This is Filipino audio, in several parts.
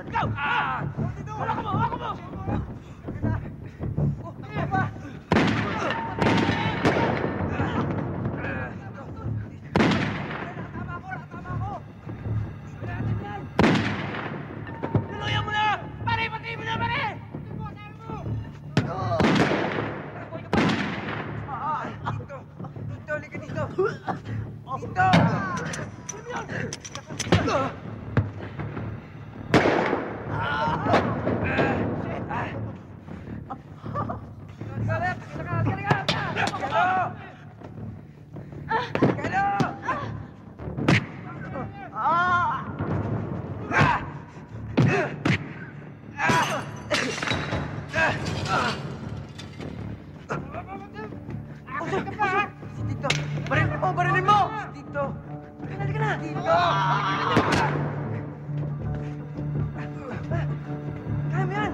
Ikaw! Hawakan mo! Hawakan mo! Tuluyan mo na! Pare! Pati mo na, pare! Dito! Dito! Halika dito! Dito! Barinin mo! Dito! Halika na! Dito! Kaya mo yan!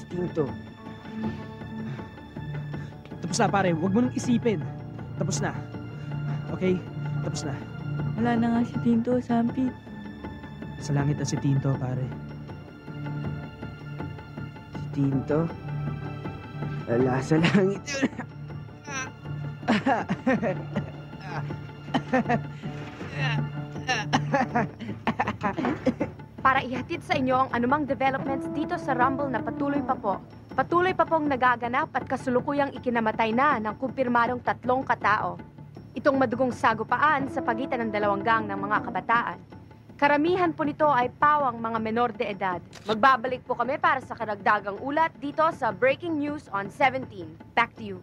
Dito. Tapos na, pare. Huwag mo nang isipin. Tapos na. Okay? Tapos na. Wala na nga si Tinto, Sampit. Sa langit na si Tinto, pare. Si Tinto? Wala sa langit yun. Para ihatid sa inyo ang anumang developments dito sa Rumble na patuloy pa po. Patuloy pa pong nagaganap at kasulukuyang ikinamatay na ng kumpirmadong 3 katao. Itong madugong sagupaan sa pagitan ng 2 gang ng mga kabataan. Karamihan po nito ay pawang mga menor de edad. Magbabalik po kami para sa karagdagang ulat dito sa Breaking News on 17. Back to you.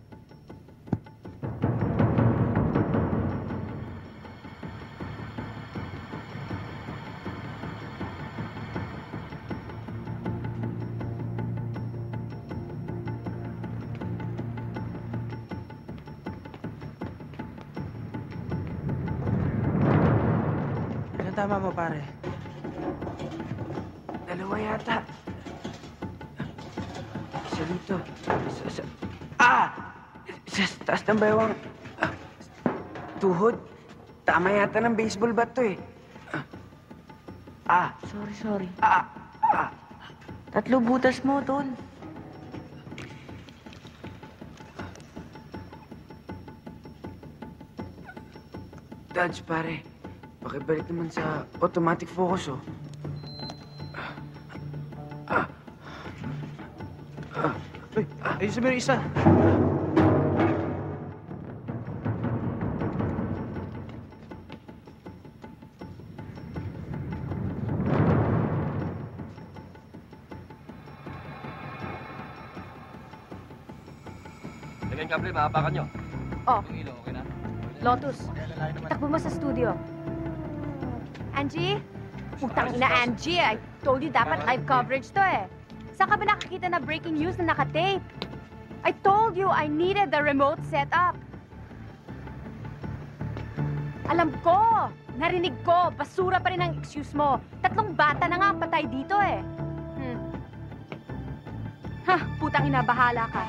Tama mo, pare. 2 yata. Isa dito. Sa taas ng baywang. Tuhod. Tama yata ng baseball bat to eh. Sorry. 3 butas mo, Tol. Dodge, pare. Pakibalik naman sa automatic focus, oh. Uy, ayusin mo yung isa. Lagyan kable, mahapakan nyo. Oh, Yung ilaw, okay na? Lotus, itakbo mo sa studio. Angie? Putang ina, Angie. I told you dapat live coverage to eh. Saan ka ba nakakita na breaking news na nakatape? I told you I needed the remote setup. Alam ko, narinig ko, basura pa rin ang excuse mo. 3 bata na nga ang patay dito eh. Ha, putang ina, bahala ka.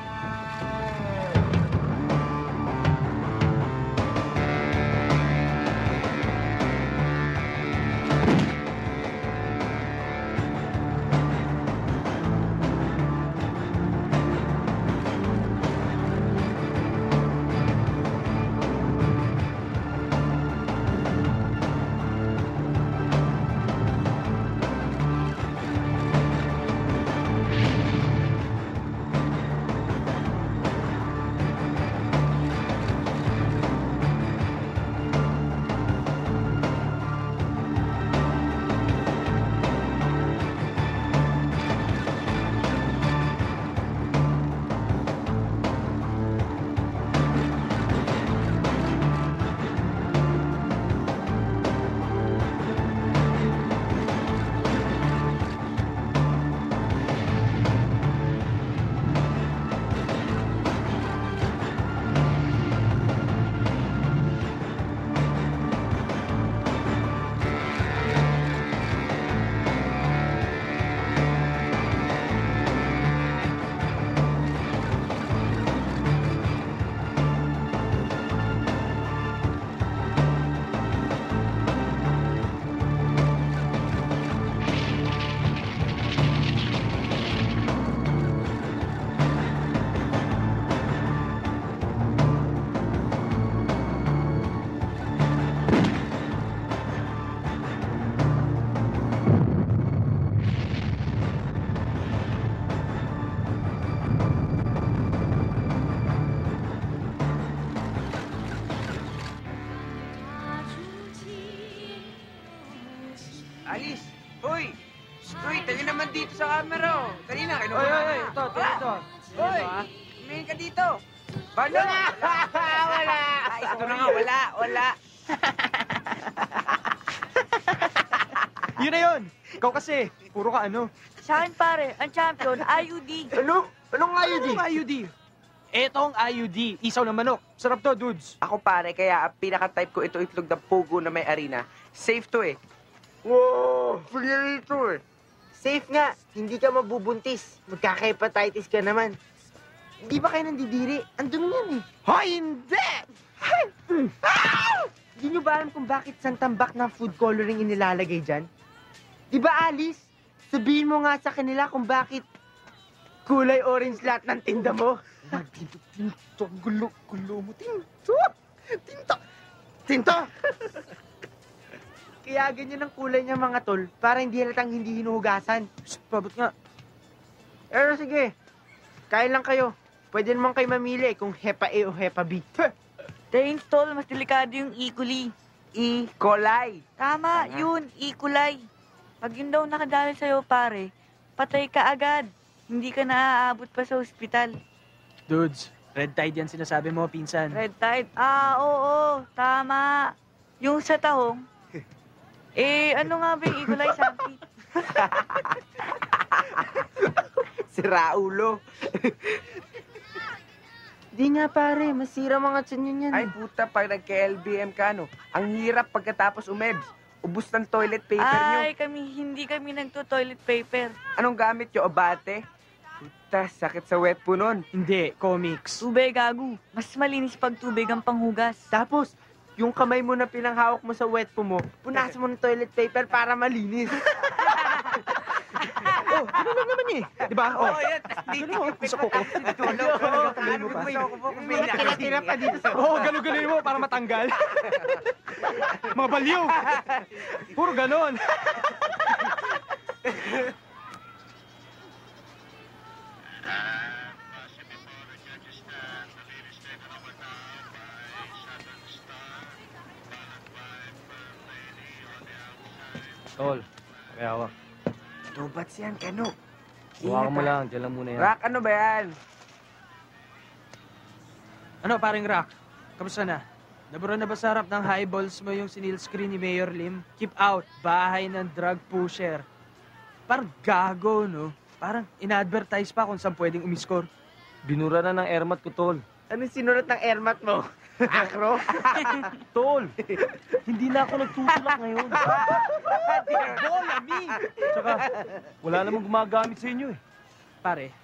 Alice! Hoy! Hoy, tayo naman dito sa camera, oh. Dali na, kinuha na. Hoy, ito. Hoy! Tumingin ka dito. Balo! Wala! Ito na nga, wala. Yun na yun! Ikaw kasi, puro ka ano. Sa akin pare, ang champion, IUD. Ano? Anong IUD? Anong IUD? Etong IUD, isaw na manok. Sarap to, dudes. Ako pare, kaya ang pinaka-type ko ito itlog ng pugo na may arena. Safe to eh. Wow! Paglalito eh. Safe nga, hindi ka mabubuntis. Magkaka-hepatitis ka naman. Di ba kayo nandidiri? Ang dumi yan eh. Hoy, hindi! Di nyo ba alam kung bakit santambak ng food coloring inilalagay dyan? Di ba, Alice? Sabihin mo nga sa kanila kung bakit kulay orange lahat ng tinda mo. Tinto, gulo mo, tinto! Kaya ganyan ang kulay niya mga tol, para hindi halatang hindi hinuhugasan. Pabot nga. Pero sige, kaya lang kayo. Pwede naman kayo mamili kung Hepa A o Hepa B. Thanks, tol. Mas delikado yung E. coli. E. coli. Tama, yun, E. coli. Pag yun daw nakadali sa'yo, pare, patay ka agad. Hindi ka naaaabot pa sa ospital. Dudes, red tide yan sinasabi mo, pinsan. Red tide? Ah, oo, tama. Yung sa tahong, ano nga ba yung E. coli, Sampi? Si Raulo. Di nga pare, masira mga tiyan yan. Ay puta, pag nagka-LBM ka, no? Ang hirap pagkatapos umebs. Ubus ng toilet paper nyo. Ay, hindi kami nagto-toilet paper. Anong gamit nyo? Abate? Puta, sakit sa wet po nun. Hindi, comics. Tubig, gago. Mas malinis pag tubig ang panghugas. Tapos, yung kamay mo na pinanghawak mo sa wet po mo, punasan mo ng toilet paper para malinis. Oh, ano lang naman eh. Di ba? Oh, yan. Ganun mo, sa kuko. Kamay mo pa. Tira pa dito sa Oo, galo-galoy mo para matanggal. Mga baliw. Puro ganon. Tol, kaya hawak. Tubats yan, Kano. Huwakan mo lang, dyan lang muna yan. Rock, ano ba yan? Ano, paring Rock? Kamusta na? Nabura na ba sa harap ng highballs mo yung sinil screen ni Mayor Lim? Keep out, bahay ng drug pusher. Parang gago, no? Parang ina-advertise pa kung saan pwedeng umiscore. Binura na ng airmat ko, tol. Anong sinulat ng airmat mo? Acro? Tol! Hindi na ako nagtutulak ngayon. Bola, me! Tsaka, wala namang gumagamit sa inyo eh. Pare,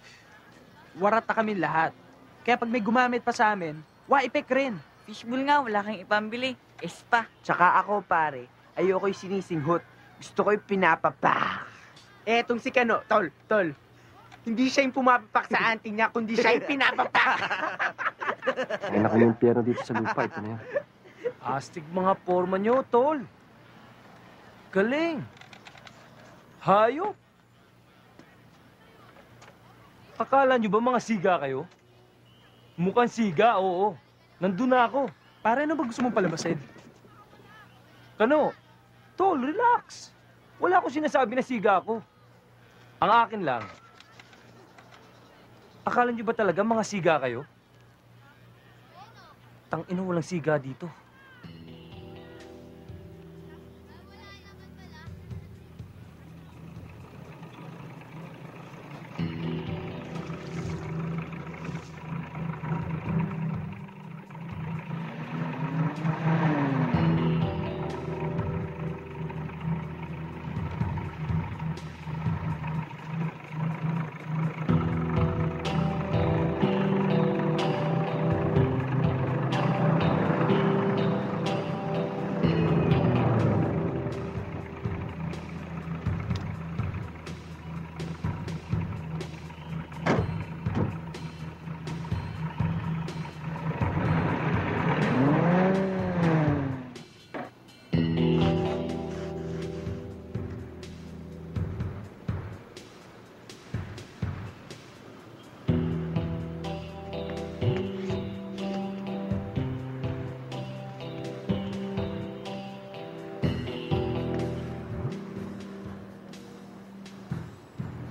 warat na kami lahat. Kaya pag may gumamit pa sa amin, waipek rin. Fishbowl nga, wala kang ipambili. Espa. Tsaka ako, pare, ayoko'y sinisinghot. Gusto ko'y pinapapak. Etong si Kano, tol. Hindi siya yung pumapapak sa auntie niya, kundi siya yung pinapapak. Ay, naku yung piyero dito sa lupa. Ito na yan. Astig mga forma nyo, tol. Galing. Hayop. Akala nyo ba mga siga kayo? Mukhang siga, oo. Nandun na ako. Pare, ano ba gusto mong palabasin? Kano? Tol, relax. Wala akong sinasabi na siga ako. Ang akin lang, akala nyo ba talaga mga siga kayo? Tangina, walang siga dito.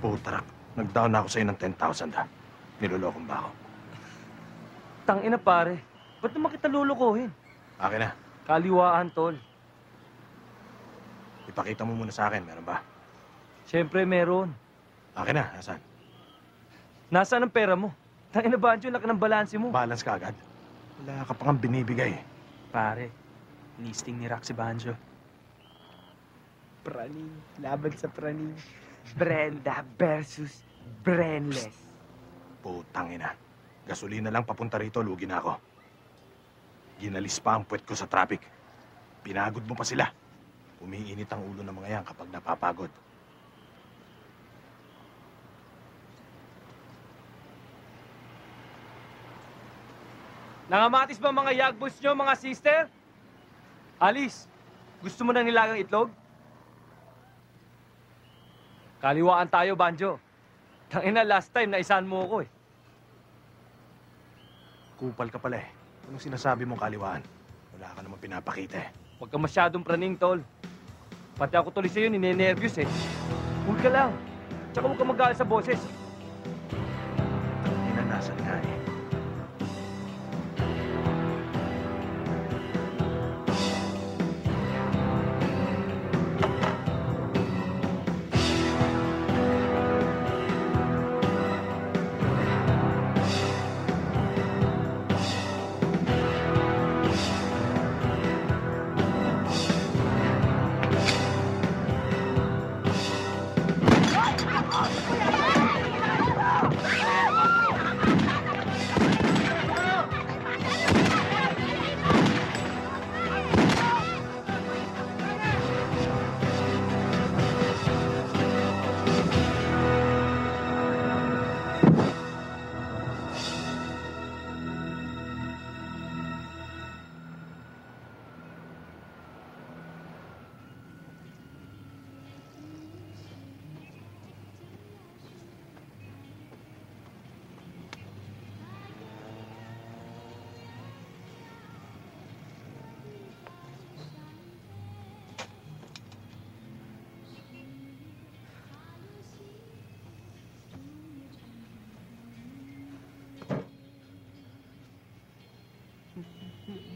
Putarak, nag-down na ako sa'yo ng 10,000 ha. Nilolokong ba ako? Tangina pare, ba't naman kita lulukuhin? Akin na, Kaliwaan, tol. ipakita mo muna sa akin, meron ba? Siyempre meron. Akin na, nasaan? Nasaan ang pera mo? Tangina Banjo, laki ng balanse mo. Balance ka agad. Wala ka pa nga binibigay. Pare, listing ni Rock si Banjo. Praning, laban sa praning. Brenda versus Brenless. Putang ina. Gasolina lang papunta rito, lugi na ako. Ginalis pa ang puwet ko sa traffic. Pinagod mo pa sila. Umiinit ang ulo ng mga yan kapag napapagod. Nangamatis ba mga yagboys nyo, mga sister? Alice, gusto mo na nilagang itlog? Kaliwaan tayo, Banjo. Tangina, last time naisahan mo ako eh. Kupal ka pala eh. Anong sinasabi mong kaliwaan? Wala ka namang pinapakita eh. Huwag ka masyadong praning, tol. Pati ako tuloy sa'yo, ninenervyos eh. Huwag ka lang. Tsaka huwag ka mag-aaral sa boses. Inanasan nga eh.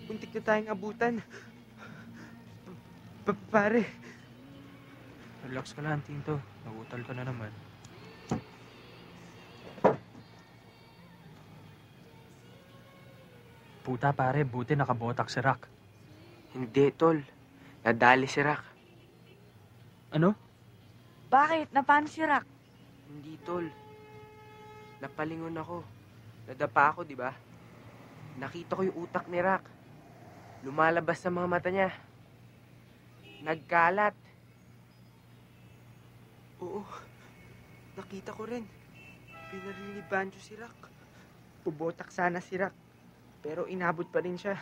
Muntik na tayong abutan. Pare, Relax ka lang, Tinto. Nagutal ka na naman. Puta, pare. Buti nakabotak si Rock. Hindi, tol. Nadali si Rock. Ano? Bakit? Napano si Rock? Hindi, tol. Napalingon ako. Nadapa ako, di ba? Nakita ko yung utak ni Rock. Lumalabas sa mga mata niya. Nagkalat. oo. Nakita ko rin. Pinaril ni Banjo si Rock. Pubotak sana si Rock. Pero inabot pa rin siya.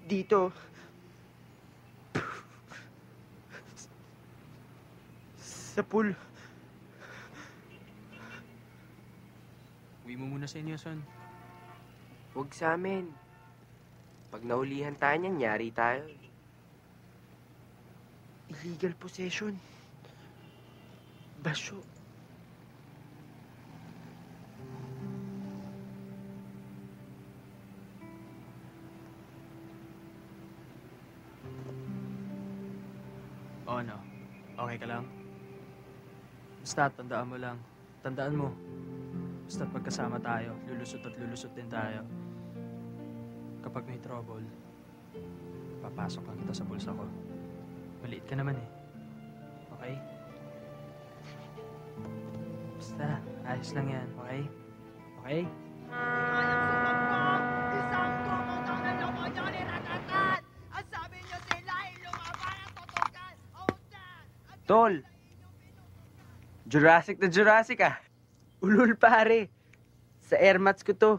Dito. Sa pool. Uwi mo muna sa inyo, Son. Huwag sa amin. Pag naulihan tayo niyan, nyari tayo. Illegal possession. Basyo. O ano? Okay ka lang? Basta, tandaan mo lang. Tandaan mo. Basta pagkasama tayo, lulusot at lulusot din tayo. Kapag may trouble, papasok lang kita sa bulsa ko. Maliit ka naman eh. Okay? Basta, ayos lang yan, okay? Okay? Isang tumutong na lobo nyo ni Ratatan! Ang sabi nyo sila ay lumaban at tutukan! Tol! Jurassic na Jurassic ah! Ulul pare. Sa airmats ko to.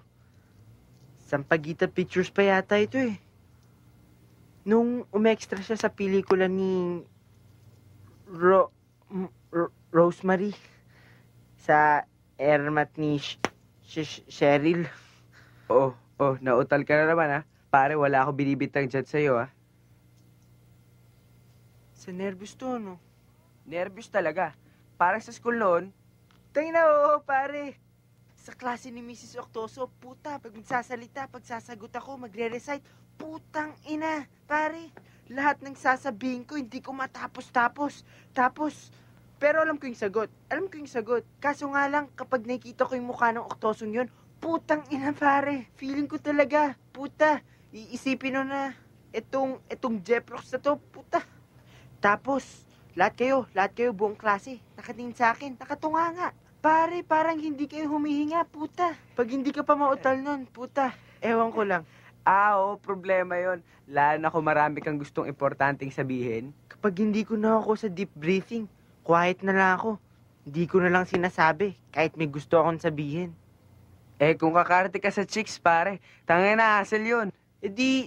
Sampaguita Pictures pa yata ito eh. Nung umextra siya sa pelikula ni Rosemary sa airmat ni Cheryl. Oh, nautal ka na naman ah. Pare, wala ako binibitang dyan sa'yo ah. Sa nervous to, no? Nervous talaga. Parang sa school noon, Tangina, oo, pare. Sa klase ni Mrs. Octoso, puta, pag magsasalita, pag sasagot ako, magre-recite, putang ina, pare. Lahat ng sasabihin ko, hindi ko matapos-tapos. Pero alam ko yung sagot. Kaso nga lang, kapag nakikita ko yung mukha ng Octosong yun, putang ina, pare. Feeling ko talaga, puta, iisipin mo na, etong Jeprox na to, puta. Tapos, lahat kayo, buong klase, nakatingin sa akin, nakatunga nga. Pare, parang hindi kayo humihinga, puta. Pag hindi ka pa mautal nun, puta, ewan ko lang. oo, problema yon. Lalo na kung marami kang gustong importanteng sabihin. Kapag hindi ko na ako sa deep breathing, quiet na lang ako. Hindi ko na lang sinasabi, kahit may gusto akong sabihin. Eh, kung kakarte ka sa chicks, pare, tangin na, hassle yun. E di,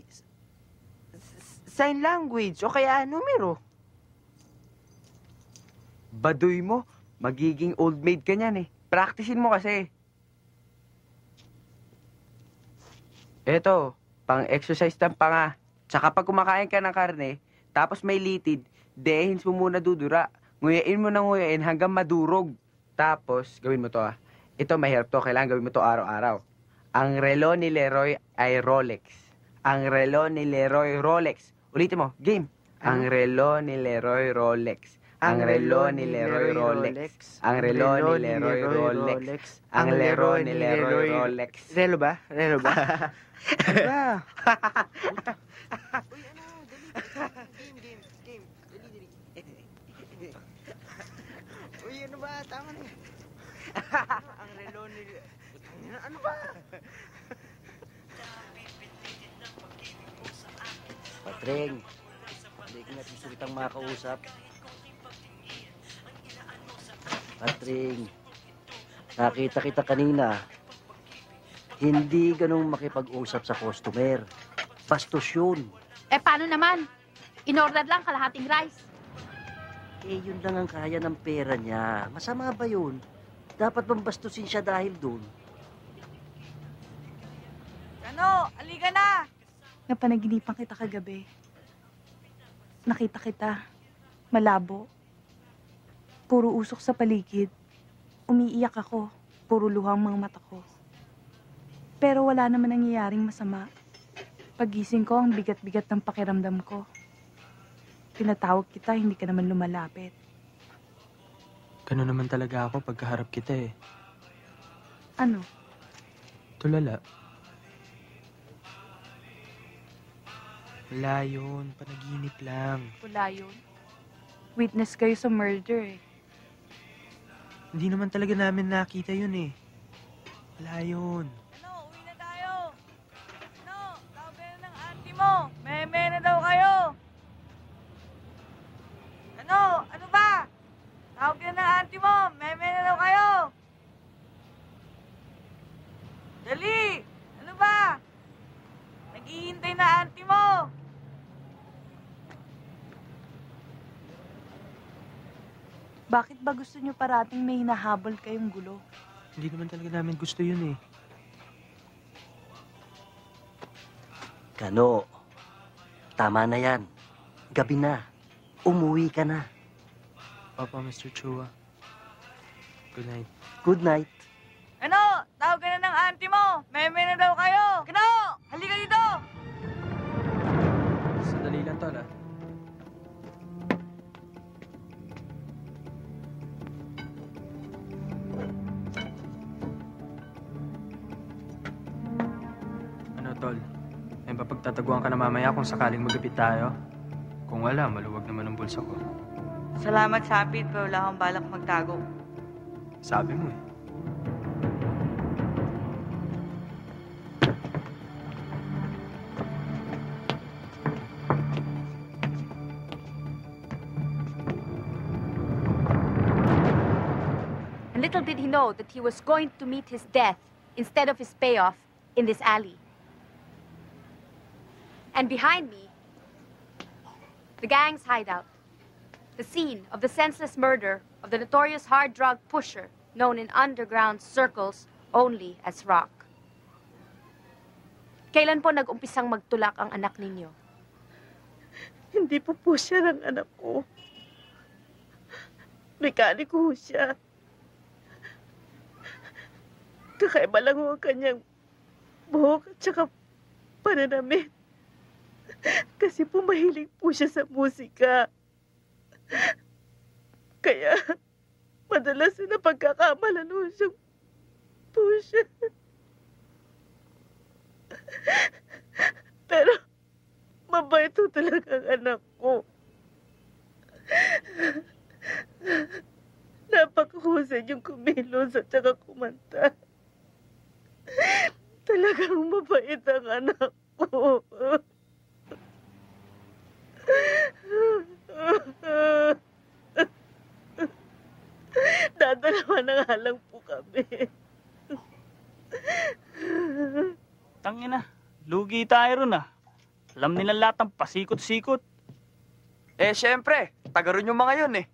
sign language, o kaya numero. Baduy mo, magiging old maid ka niyan eh. Practicein mo kasi. Eto, pang-exercise ng panga. Tsaka pag kumakain ka ng karne, tapos may litid, dehins mo muna dudura. Nguyain mo na nguyain hanggang madurog. Tapos, gawin mo to ah. Ito, mahirap to. Kailangan gawin mo to araw-araw. Ang relo ni Leroy ay Rolex. Ang relo ni Leroy Rolex. Ulitin mo, game. Ang relo ni Leroy Rolex. Ang relo ni Leroy Rolex. Ang relo ni Leroy Rolex. Ang relo ni Leroy Rolex. Relo ba? Relo ba? Ano ba? Uy, ano? Dali. Game. Dali. Uy, ano ba? Tama na. Ang relo ni... Ano ba? Patring, hindi ko natin sulitang makausap. Patring, nakita kita kanina. Hindi ganun makipag-usap sa customer. Bastos yun. Eh, paano naman? In-order lang kalahating rice. Eh, yun lang ang kaya ng pera niya. Masama ba yun? Dapat bang bastusin siya dahil doon? Ano? Aliga na! Napanaginipan kita kagabi. Nakita kita. Malabo. Puro usok sa paligid. Umiiyak ako. Puro luha ang mga mata ko. Pero wala naman nangyayaring masama. Pagising ko, ang bigat-bigat ng pakiramdam ko. Pinatawag kita, hindi ka naman lumalapit. Ganun naman talaga ako pagkaharap kita eh. Ano? Tulala. Wala yun. Panaginip lang. Wala yun. Witness kayo sa murder eh. Hindi naman talaga namin nakita yun eh. Wala yun. Ano, uwi na tayo. Ano, tawag na ng auntie mo. Meme na daw kayo. Ano, ano ba? Tawag na ng auntie mo. Meme na daw kayo. Dali! Ano ba? Naghihintay na auntie mo. Bakit ba gusto niyo parating may hinahabol kayong gulo? Hindi naman talaga namin gusto yun eh. Kano, tama na yan. Gabi na. Umuwi ka na. Papa, Mr. Chua. Good night. Good night. Ano, tawag na ng auntie mo. Meme na daw kayo. Kano, halika dito. Sandali lang, tol ah. Ano, tol? May papagtataguan ka na mamaya kung sakaling magapit tayo? Kung wala, maluwag naman ang bulsa ko. Salamat, Sapit, pero wala akong balak magtago. Sabi mo eh. And little did he know that he was going to meet his death instead of his payoff in this alley. And behind me, the gang's hideout. The scene of the senseless murder of the notorious hard drug pusher known in underground circles only as Rock. Kailan po nag-umpisang magtulak ang anak ninyo? Hindi po siya ng anak ko. Mekaniko ho siya. Kakaiba lang ho ang kanyang buhok at saka pananamit. Kasi po mahilig po siya sa musika. Kaya madalas na pagkakamalan ho siyang pusher. Pero mabait ho talaga ang anak ko. Napakahusay yung kumilos at saka kumanta. Talagang mabait ang anak ko. Dadalawa na nga lang po kami. Tangina, lugi tayo ron ah. Alam nila lahat ng pasikot-sikot. Eh, syempre. Taga ron yung mga yun eh.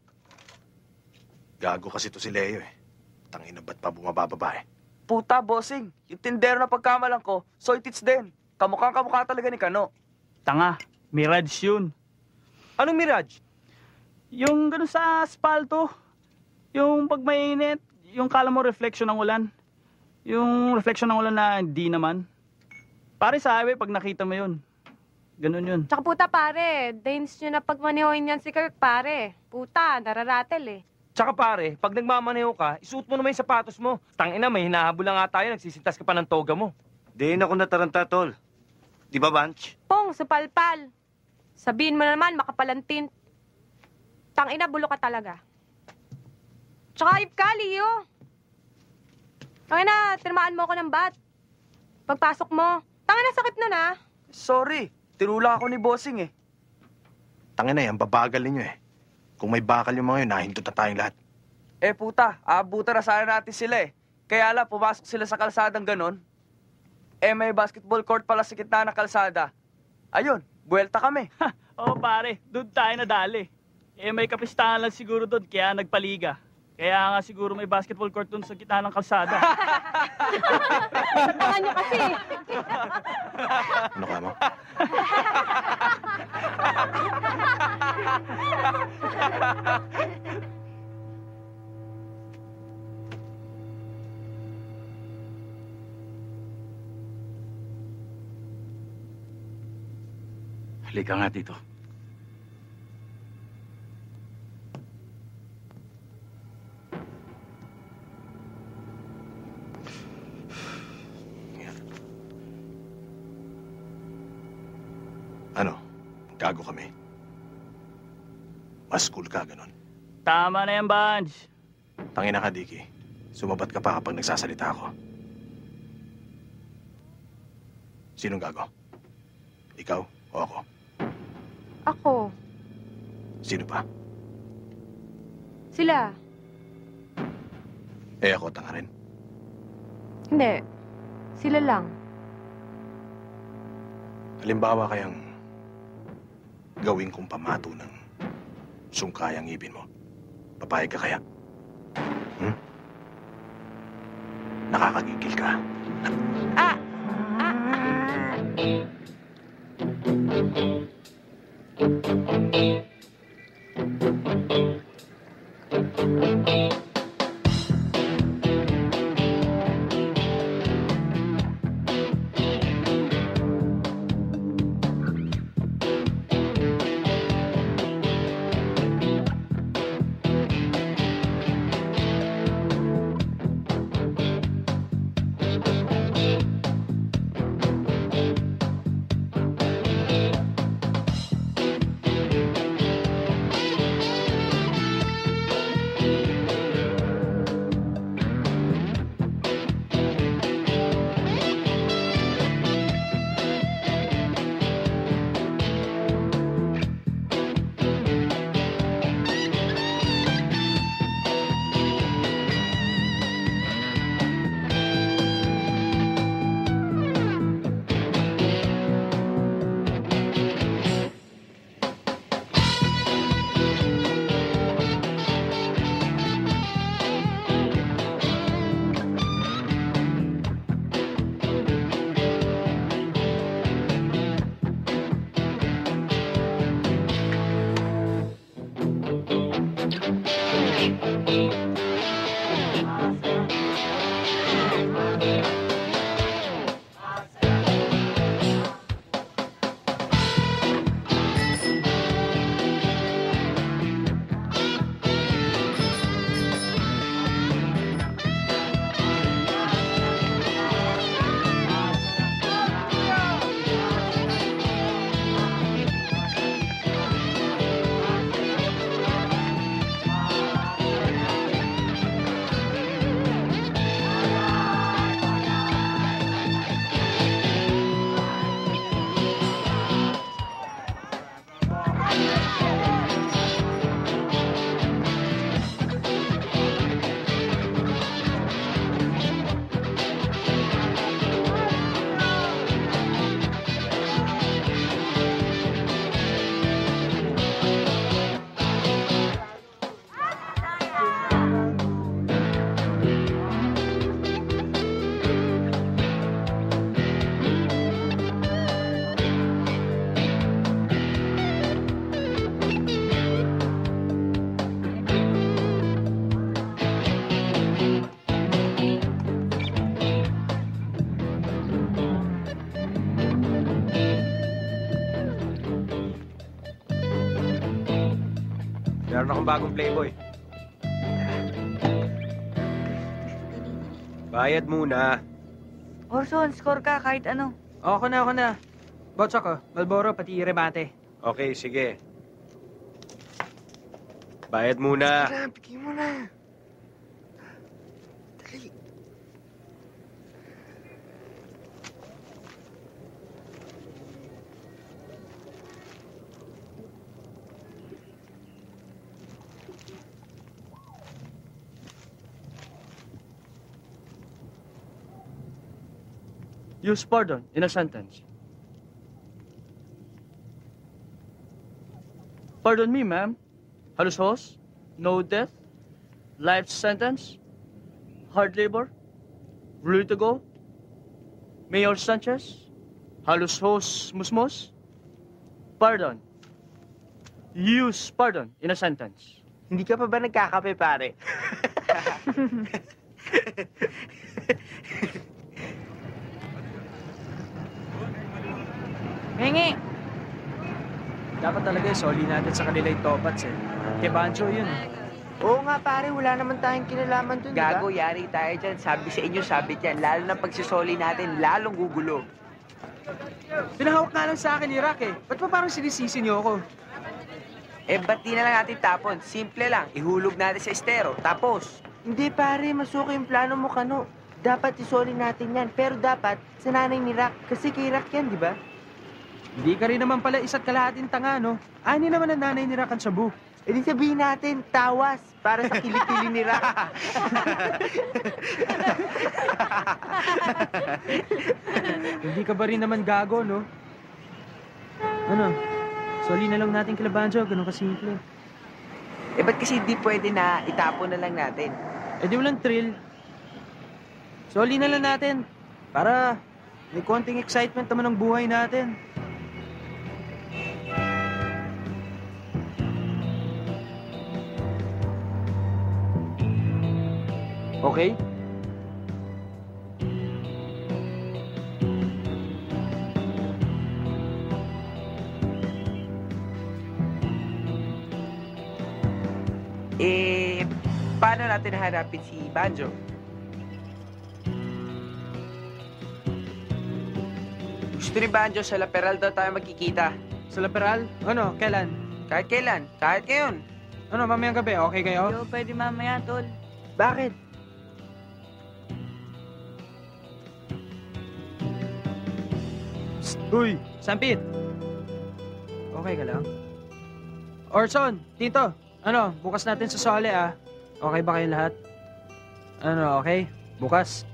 Gago kasi to si Leo eh. Tangina, ba't pa bumababa eh? Puta, bossing. Yung tindero na pagkamalan ko, soitits din. Kamukhang kamukha talaga ni Kano. Tanga, Mirage yun. Anong Mirage? Yung gano'n sa asfalto. Yung pag mainit, yung kala mo reflection ng ulan. Yung reflection ng ulan na hindi naman. Pare sa highway, pag nakita mo yun. Ganun yun. Tsaka puta pare, dains nyo na pagmanehoin yan si Kirk pare. Puta, nararatel eh. Tsaka pare, pag nagmamaneho ka, isuot mo naman yung sapatos mo. Tangina, may hinahabol na nga tayo, nagsisintas ka pa ng toga mo. Di na ako nataranta, tol. Di ba, Bunch? Pong, supalpal. Sabihin mo naman, makapalantin. Tangina, bulo ka talaga. Tsaka ipkali, yo. Tangina, tinamaan mo ako ng bat. Pagpasok mo, tangina, sakit na na. Sorry, tinula ako ni bossing eh. Tangina yan, babagal ninyo eh. Kung may bakal yung mga yun, nahindot na tayong lahat. Eh puta, aabutan na sana natin sila eh. Kaya lang, pumasok sila sa kalsadang ganon. Eh may basketball court pala sa gitna ng kalsada. Ayun, buwelta kami. Oo pare, doon tayo nadali. Eh may kapistahan lang siguro doon, kaya nagpaliga. Kaya nga siguro may basketball court doon sa gitna ng kalsada. Satangan nyo kasi. Ano ka mo? Halika nga dito. Ano? Gago kami. Mas cool ka, ganun. Tama na yan, Banj. Tangina ka, Dicky. Sumabat ka pa kapag nagsasalita ako. Sinong gago? Ikaw o ako? Ako. Sino pa? Sila. Eh ako, tanga rin. Hindi. Sila lang. Halimbawa kayang gawin kong pamato ng sungkayang ngipin mo. Papayag ka kaya? Hmm? Nakakagigil ka. Meron akong bagong Playboy. Bayad muna. Orson, score ka kahit ano. Ako na. Bots ako, Malboro, pati remate. Okay, sige. Bayad muna. Bigyan mo na. Dali. Use pardon in a sentence. Pardon me, ma'am. Halos no death, life sentence, hard labor, ready to go, Mayor Sanchez, halos musmos. Pardon. Use pardon in a sentence. Hindi ka pa ba nagkakape, pare? Hingi! Dapat talaga soli natin sa kanila yung topats eh. Kay Banjo yun eh. Oo nga pare, wala naman tayong kinalaman dun, Gago, diba? yari tayo dyan. Sabi sa inyo, sabit yan. Lalo na pagsisoli natin, lalong gugulo. Pinahawak nga lang sa akin ni Rock eh. Ba't pa parang sinisisi niyo ako? Eh, ba't di na lang natin tapon? Simple lang, ihulog natin sa estero. Tapos, Hindi pare, masuko yung plano mo kano. Dapat isoli natin yan, pero dapat sa nanay ni Rock. Kasi kay Rock yan, di ba? Hindi ka rin naman pala isa't kalahating tanga, no? Ani naman ang nanay ni Rock ang sabu. E di sabihin natin, tawas, para sa kilikili ni Rock. Hindi ka ba rin naman gago, no? Ano? Soli na lang natin kila Banjo, ganun kasimple. eh ba't kasi di pwede na itapon na lang natin? Eh di walang thrill. Soli na lang natin. Para may konting excitement naman ng buhay natin. Okay? Eh, paano natin hanapin si Banjo? Gusto ni Banjo, sa Laperal daw tayo magkikita. Sa Laperal? Ano? Kailan? Kahit kailan, kahit ngayon. Ano, mamayang gabi? Okay kayo? Yo, pwede mamaya, tol. Bakit? Psst, uy, Sampit! Okay ka lang? Orson, Tito, ano, bukas natin sa Sole ah. Okay ba kayong lahat? Ano, okay? Bukas.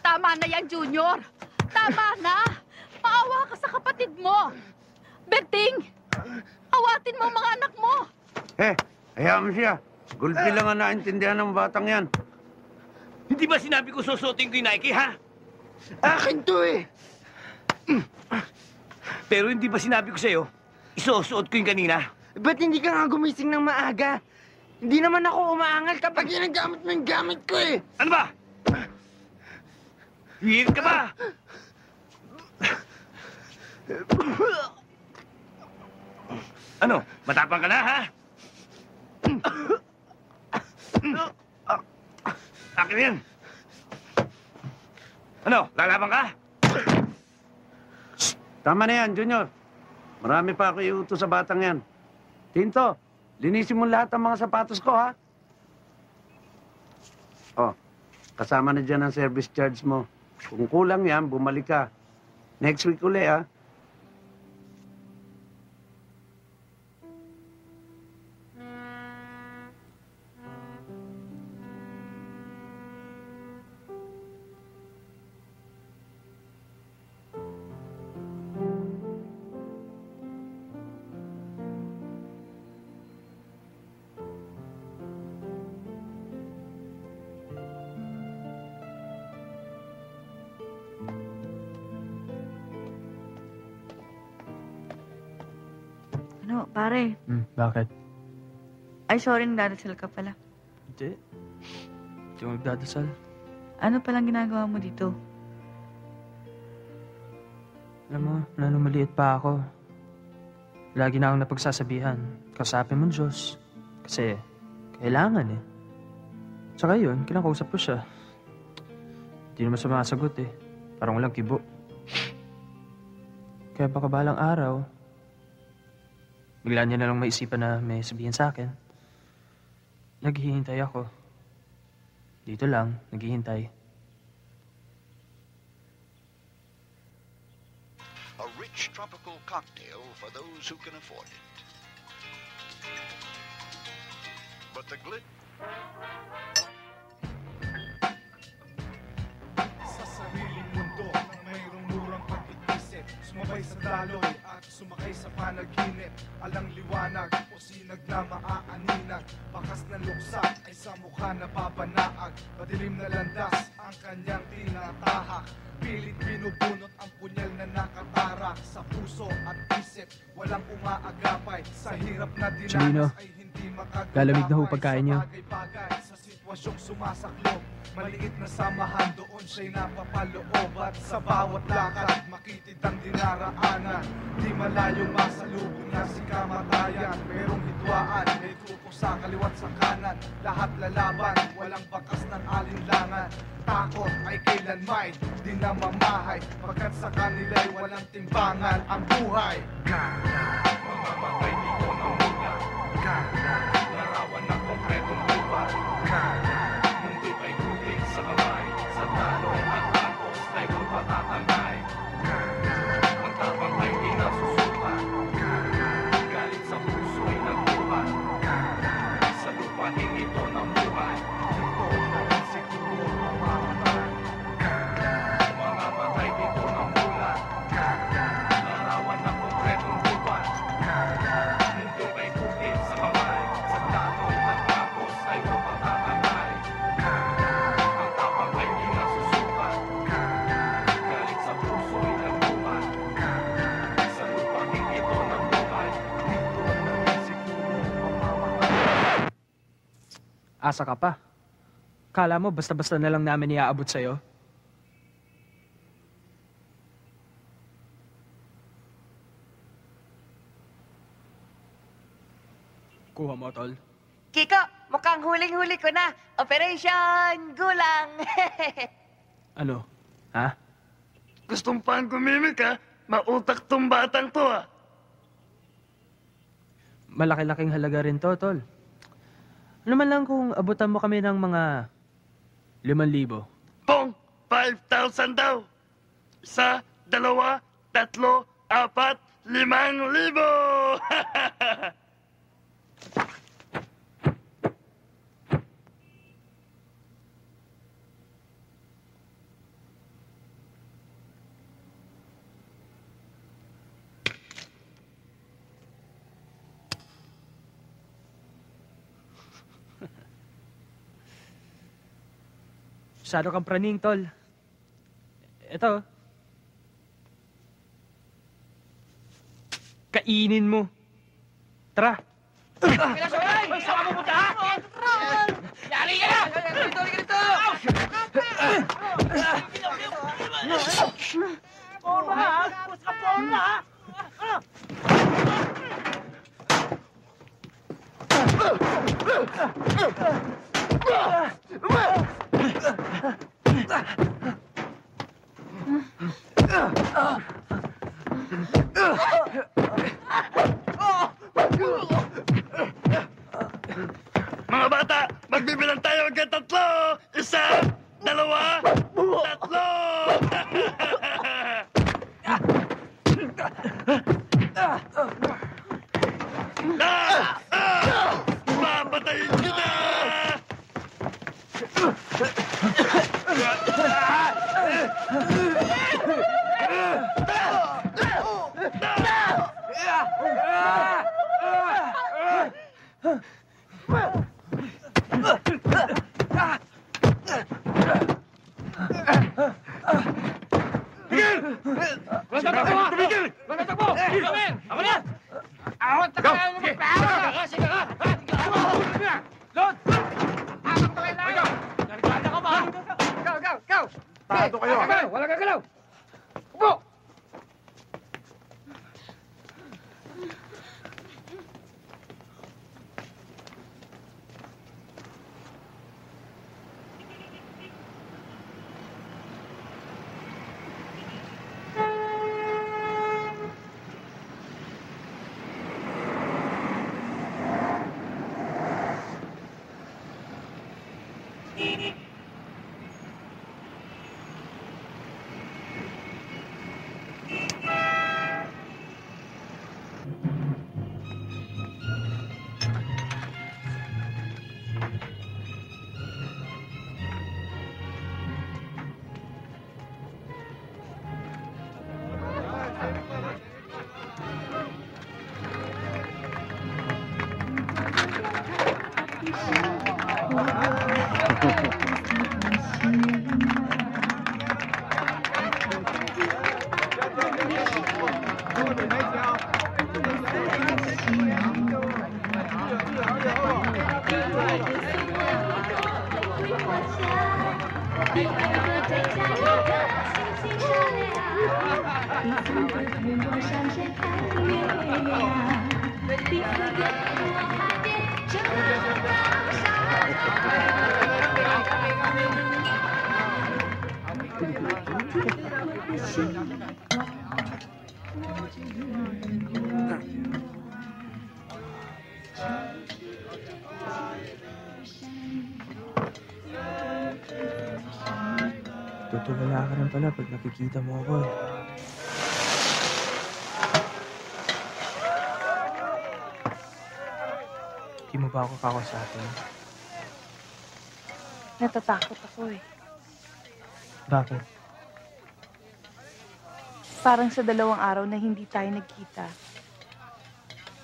Tama na yan, Junior. Tama na. Maawa ka sa kapatid mo. Berting, awatin mo ang mga anak mo. Hayaan mo siya. Gulpi lang ang naintindihan ng batang yan. Hindi ba sinabi ko susuotin ko yung Nike, ha? Akin to eh. Pero hindi ba sinabi ko sa'yo, isusuot ko yung kanina? Ba't hindi ka nga gumising ng maaga? Hindi naman ako umaangal kapag ginagamit mo yung gamit ko eh. Ano ba? Hihirit ka ba? Ano? Matapang ka na, ha? Akin yan. Ano? Lalaban ka? Tama na yan, Junior. Marami pa ako iutos sa batang yan. Tinto, linisin mo lahat ng mga sapatos ko, ha? Oh, kasama na dyan ang service charge mo. Kung kulang yan, bumalik ka. Next week uli, ha? Ano, pare? Bakit? Ay, sorry, nagdadasal ka pala. Hindi. Hindi ako nagdadasal. Ano palang ginagawa mo dito? Alam mo, nung maliit pa ako, lagi na akong napagsasabihan, kausapin mo Diyos. Kasi, kailangan eh. Tsaka yun, kinakausap ko siya. Hindi naman sumasagot eh. Parang walang kibo. Kaya baka balang araw, bigla niya na lang maisipan na may sabihin sa akin. Naghihintay ako. Dito lang, naghihintay. A rich tropical cocktail for those who can afford it. But the Sa sariling mundo na mayroong murang pag-iisip, sumabay sa daloy at sumakay sa panaginip. Alang liwanag o sinag na maaaninag. Bakas ng luksa ay sa mukha na papanaag. Madilim na landas ang kanyang tinatahak. Pilit binubunot ang punyal na nakatarak sa puso at isip. Walang umaagapay sa hirap na dinanas ay hindi makagulapay. Galamig na ho pagkain niyo. Bagay sa sitwasyong sumasaklob. Maliit na samahan doon siya'y napapaloob. At sa bawat lakad makitid ang dinaraanan. Di malayong masalubong na si kamatayan. Merong hidwaan, may grupo sa kaliwat sa kanan. Lahat lalaban, walang bakas ng alinlangan. Takot ay kailanmay, di na mamahay. Pagkat sa kanila'y walang timbangan ang buhay. Mamamatay dito ng mula. Larawan ng konkretong buhay. Mundo ay kuting sa kamay. Sa tanong at tapos ay magpatatangay. Ang tapang ay di nasusuka. Galit sa puso ay nagbuhat. Sa lupain ito ng buhay. Ito naman siguro mamamatay. Mamamatay dito ng mula. Larawan ng konkretong buhay. Mundo ay kuting sa kamay. Sa tanong at tapos ay magpatatangay. Ang tapang ay di nasusuka. Galit sa puso ay nagbuhat. Sa lupain ito ng buhay. Ito naman siguro mamamatay. Asa ka pa. Kala mo basta-basta na lang namin iaabot sa'yo? Kuha mo, tol. Kiko, mukhang huling-huli ko na. Operation Gulang. Ano? Ha? Gustong pang gumimik ha? Mautak tong batang to ha? Malaki-laking halaga rin to, tol. Ano man lang kung abutan mo kami ng mga 5,000. Pong, 5,000 daw. 1, 2, 3, 4, 5,000! Masyado kang praning, tol. Ito. Kainin mo. Tara. Ay, saan mo punta? Yari ka na! Dito, dito! Porma! Pus ka porma! Mga bata, magbibilang tayo hanggang 3! 1, 2, 3! Papatayin kita! Wala gagalaw! Upo! Tutulala ka rin pala pag nakikita mo ako eh. Di mo ba ako kakausapin? Natatakot ako eh. Bakit? Parang sa 2 araw na hindi tayo nagkita.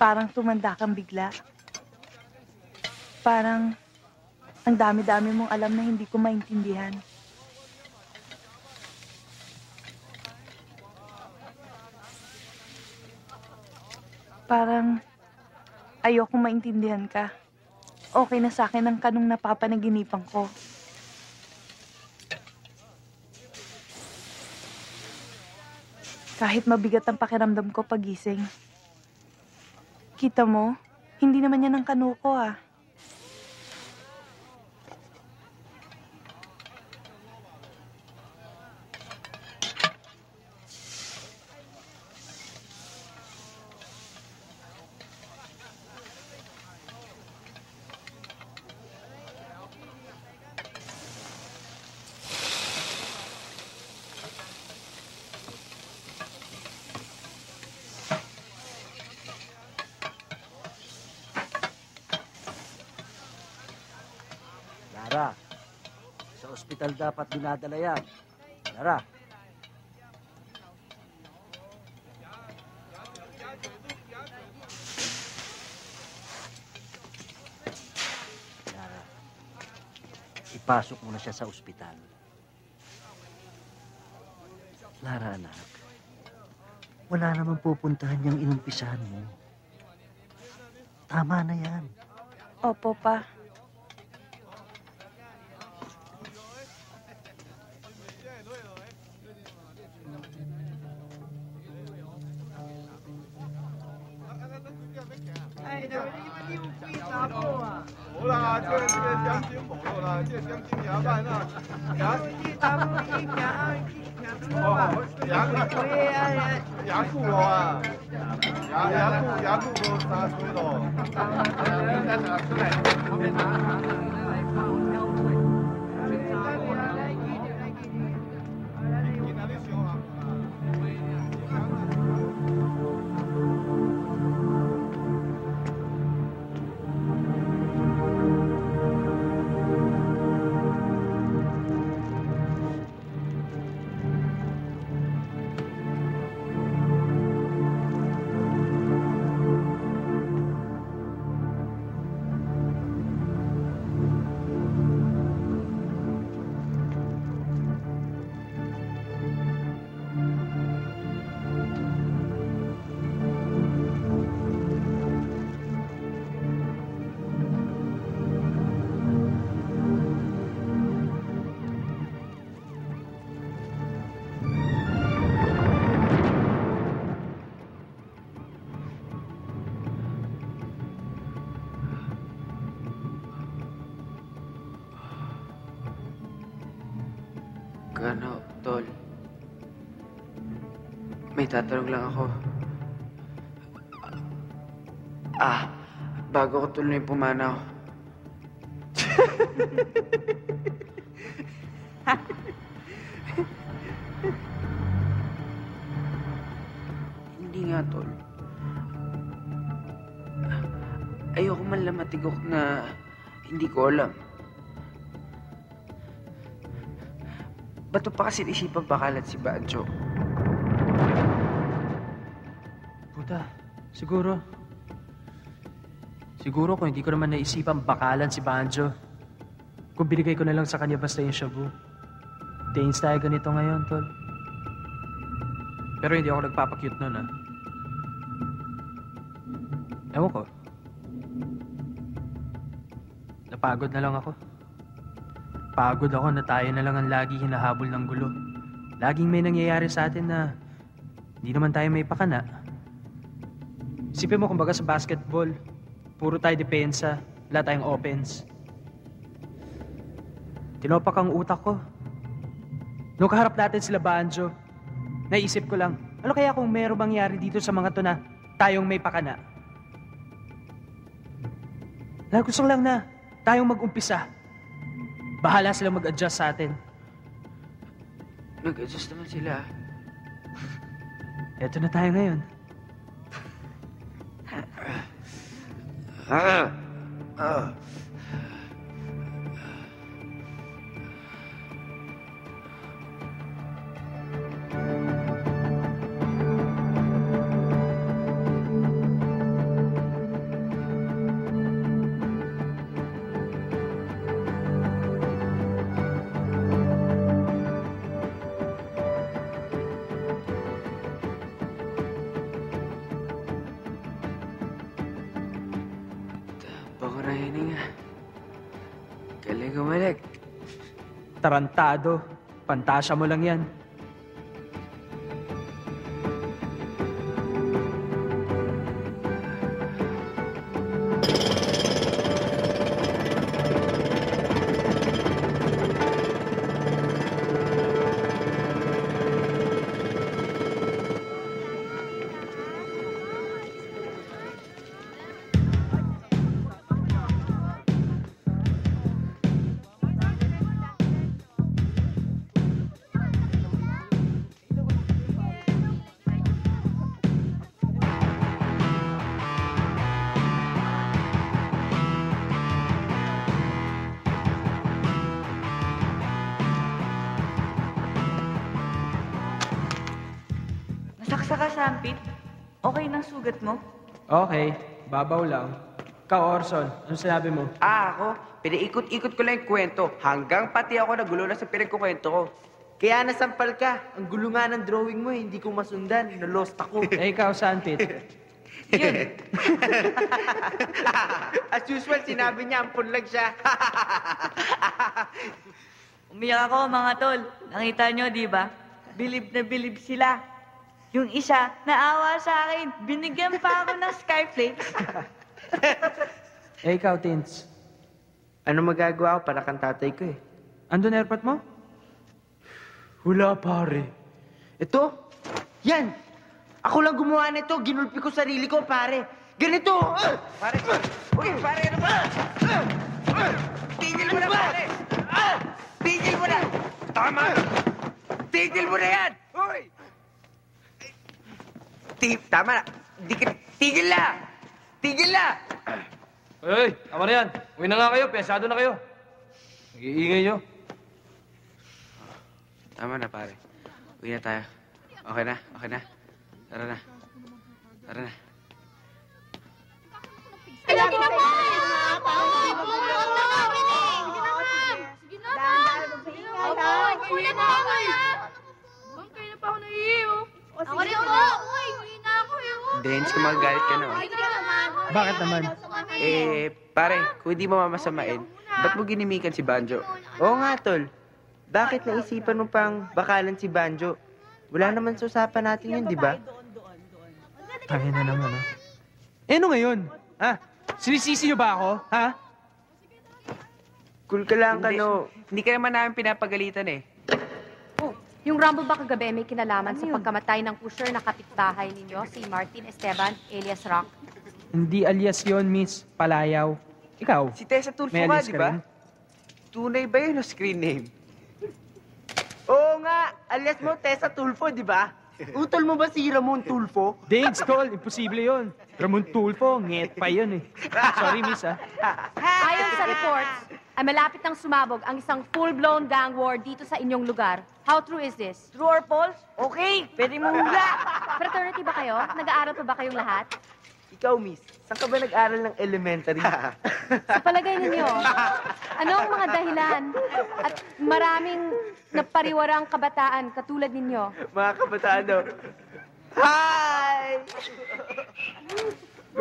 Parang tumanda kang bigla. Parang ang dami-dami mong alam na hindi ko maintindihan. Parang ayokong maintindihan ka. Okay na sa akin ang kanong napapanaginipan ko. Kahit mabigat ang pakiramdam ko pagising. Kita mo, hindi naman yan ang kanu ko ah. Lara, sa ospital dapat dinadala yan. Lara. Lara, ipasok mo na siya sa ospital. Lara, anak. Wala namang pupuntahan niyang inumpisahan mo. Tama na yan. Opo, pa. Ano, Tol? May tatanong lang ako. Bago ko tuloy pumanaw. Hindi nga, Tol. Ayoko man lang matigok na hindi ko alam. Ba't pa kasi isipang bakalan si Banjo? Puta, siguro kung hindi ko naman naisipang bakalan si Banjo, Kung binigay ko na lang sa kanya basta yung shabu. Danes tayo ganito ngayon, tol. Pero hindi ako nagpapakyut nun, ah. Ewan ko. Napagod na lang ako. Pagod ako na tayo na lang ang lagi hinahabol ng gulo. Laging may nangyayari sa atin na hindi naman tayo may pakana. Isipin mo kumbaga sa basketball, puro tayo depensa, wala tayong offense. Tinopak ang utak ko. Nung kaharap natin sila Banjo, naisip ko lang, ano kaya kung meron mangyari dito sa mga to na tayong may pakana? Gusto lang na tayong mag-umpisa. Bahala silang mag-adjust sa atin. Nag-adjust naman sila. Eto na tayo ngayon. Pakurahin nga. Galing umalik. Tarantado. Pantasya mo lang yan. Nasaksa ka, Sampit? Okay nang sugat mo? Okay, babaw lang. Ikaw, Orson, ano sinabi mo? Ako, pinaikot-ikot ko lang yung kwento. Hanggang pati ako nagulo na sa pinagkukwento ko. Kaya nasampal ka. Ang gulo nga ng drawing mo, hindi ko masundan. Nalost ako. Ikaw, Sanpit. Yun. As usual, sinabi niya, ampun lang siya. Umiyak ako, mga tol. Nakita nyo, di ba? Bilib na bilib sila. Yung isa, naawa sa akin. Binigyan pa ako ng skyflakes. Ikaw, Tins. Ano magagawa ko para kang tatay ko eh? Andun airpot mo? Wala, pare. Ito? Yan! Ako lang gumawa nito. Ginulpi ko sarili ko, pare. Ganito! Pare, uy, pare, ano ba? Tigil mo na, pare! Tigil mo na! Tama! Tigil mo na yan! Uy! Tama na! Tigil na! Tigil na! Hoy, tama na yan. Uwi na nga kayo, pesado na kayo. Nag-iingay nyo. Tama na, pare. Uwi na tayo. Okay na, okay na. Tara na. Tara na. Sige naman! Sige naman! Sige naman! Bang, kayo na pa ako naiiyo. Ako rin po! Uy, uwi na ako eh. Dance, kung magagalit ka na. Bakit naman? Pare, kung hindi mo mamasamain, ba't mo ginimikan si Banjo? Oo nga, tol. Bakit naisipan mo pang bakalan si Banjo? Wala naman sa usapan natin yun, di ba? Tangin na naman, ha? Eh, ano ngayon? Ha? Sinisisi niyo ba ako? Ha? Cool ka lang, Kano. Hindi ka naman namin pinapagalitan eh. Yung rumble ba kagabi may kinalaman sa pagkamatay ng pusher na kapitbahay ninyo, si Martin Esteban, alias Rock? Hindi alias yon, Miss. Palayaw. Ikaw? Si Tessa Tulfo may nga, alias di ka ba? rin? Tunay ba yun o screen name? Oo nga, alias mo Tessa Tulfo, di ba? Utol mo ba si Ramon Tulfo? Dates, tol. Imposible yun. Ramon Tulfo, nget pa yun eh. Sorry, Miss, ha? Ayon sa reports, ay malapit nang sumabog ang isang full-blown gang war dito sa inyong lugar. How true is this? True or false? Okay, pwede mo hula. Fraternity ba kayo? Nag-aaral pa ba kayong lahat? Ikaw, miss, saan ka ba nag-aral ng elementary? Sa palagay ninyo, ano ang mga dahilan at maraming napariwarang kabataan katulad ninyo? Mga kabataan, no? Hi!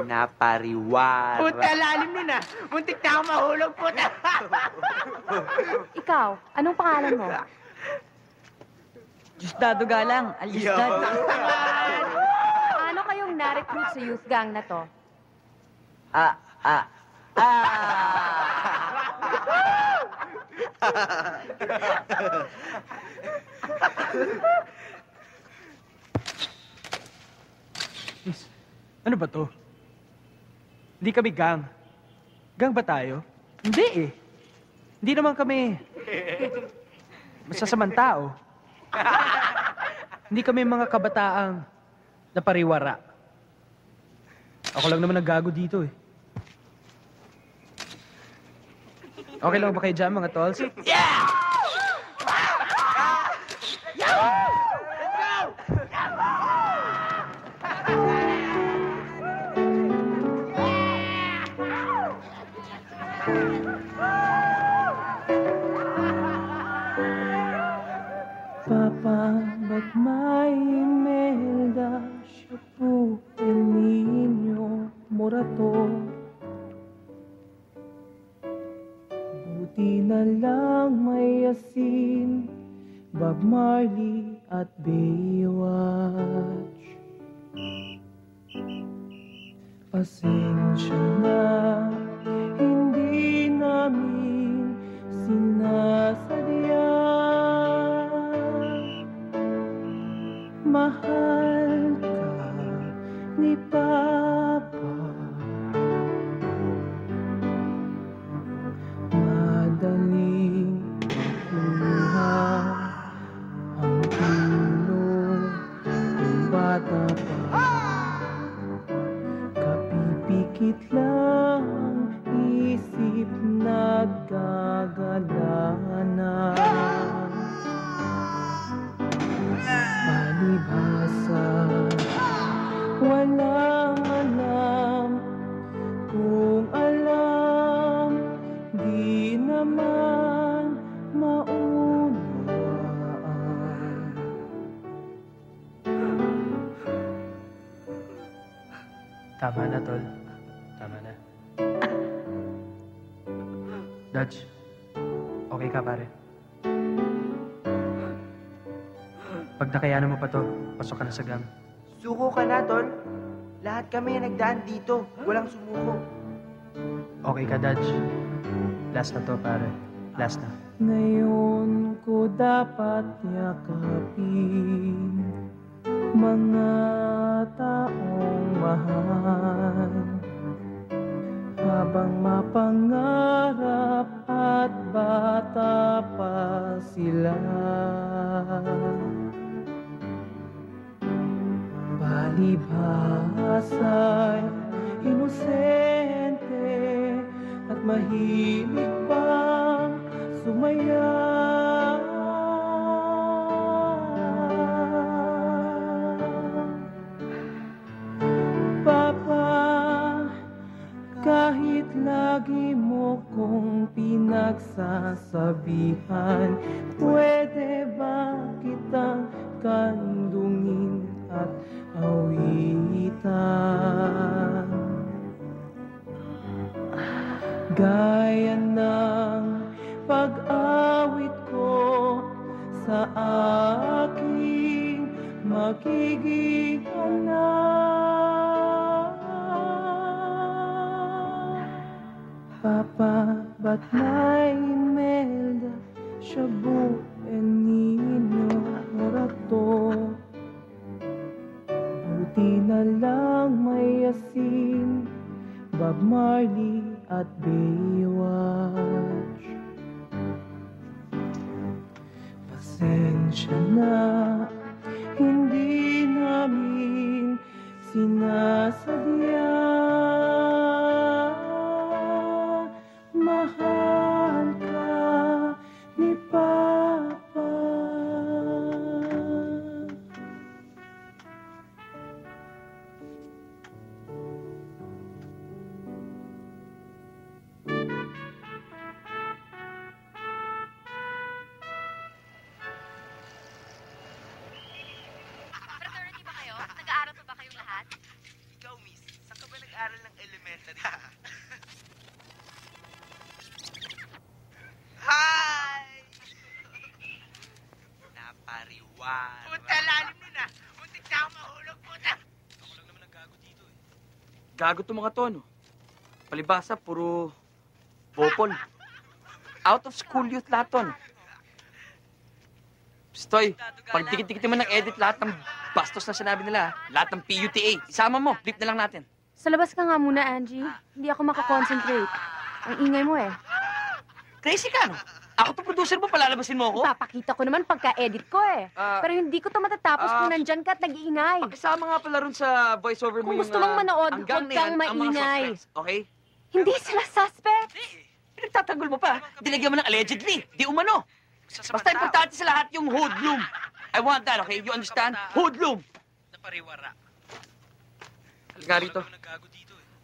Napariwara. Puta, lalim nun ah. Muntik na ako mahulog, puta. Ikaw, anong pangalan mo? Justado Galang, alias Dad. Paano kayong na-recruit sa youth gang na to? Miss, ano ba to? Hindi kami gang. Gang ba tayo? Hindi eh. Hindi naman kami masasamang tao. Hindi kami mga kabataang napariwara. Ako lang naman naggago dito eh. Okay lang ba kayo dyan, mga tolls? Yeah! Papa, ba't may Imelda? Siya po El Niño Morato. Buti na lang may asin, Bob Marley at Baywatch. Pasensya na, hindi namin sinasadya. Mahal ka ni Papa. Madaling makuha ang tulong kung bata pa. Kapipikit lang isip naggagala na. Palibhasa, walang alam. Kung alam, di naman maunawaan. Tama na, tol. Tama na. Dodge, okay ka, pare? Pag nakayanan mo pa to, pasok ka na sa gang. Suko ka na, tol. Lahat kami nagdaan dito. Walang sumuko. Okay ka, Dodge? Last na to, pare. Last na. Ngayon ko dapat yakapin mga taong mahal, habang mapangarap at bata pa sila. Palibhasa'y inosente at mahilig pang sumaya. Papa, kahit lagi mo kong pinagsasabihan, pwede ba kitang kandungin at awitan? Gaya ng pag-awit ko sa aking magiging anak. Papa, ba't may Imelda? Siya po El Niño Morato. Buti na lang may asin, Bob Marley at Baywatch. Pasensya na, hindi namin sinasadya. Mahal ka ni Papa. Hi! Napariwan. Punta, lalim nun ah. Muntik na ako mahulog, puta. Gago to mga to, no? Palibasa, puro bopol. Out of school youth lahat to, no? Stoy, pag dikit-dikit mo ng edit lahat ng bastos na sinabi nila, lahat ng PUTA, isama mo, flip na lang natin. Sa labas ka nga muna, Angie. Hindi ako makakonsentrate. Ang ingay mo eh. Crazy ka, no? Ako to producer mo, palalabasin mo ako? Papakita ko naman pagka-edit ko eh. Pero hindi ko to matatapos kung nandyan ka at nag-iingay. Pakisama nga pala rin sa voiceover mo Kung yung... gusto mong manood, hanggang huwag kang na yan, ang mga maingay. suspects, okay? Hindi sila suspect. Pinagtatanggol mo pa. Dinagyan mo ng allegedly. Di umano. Basta importante sa lahat yung hoodlum. I want that, okay? You understand? Hoodlum. Napariwara. Halika rito.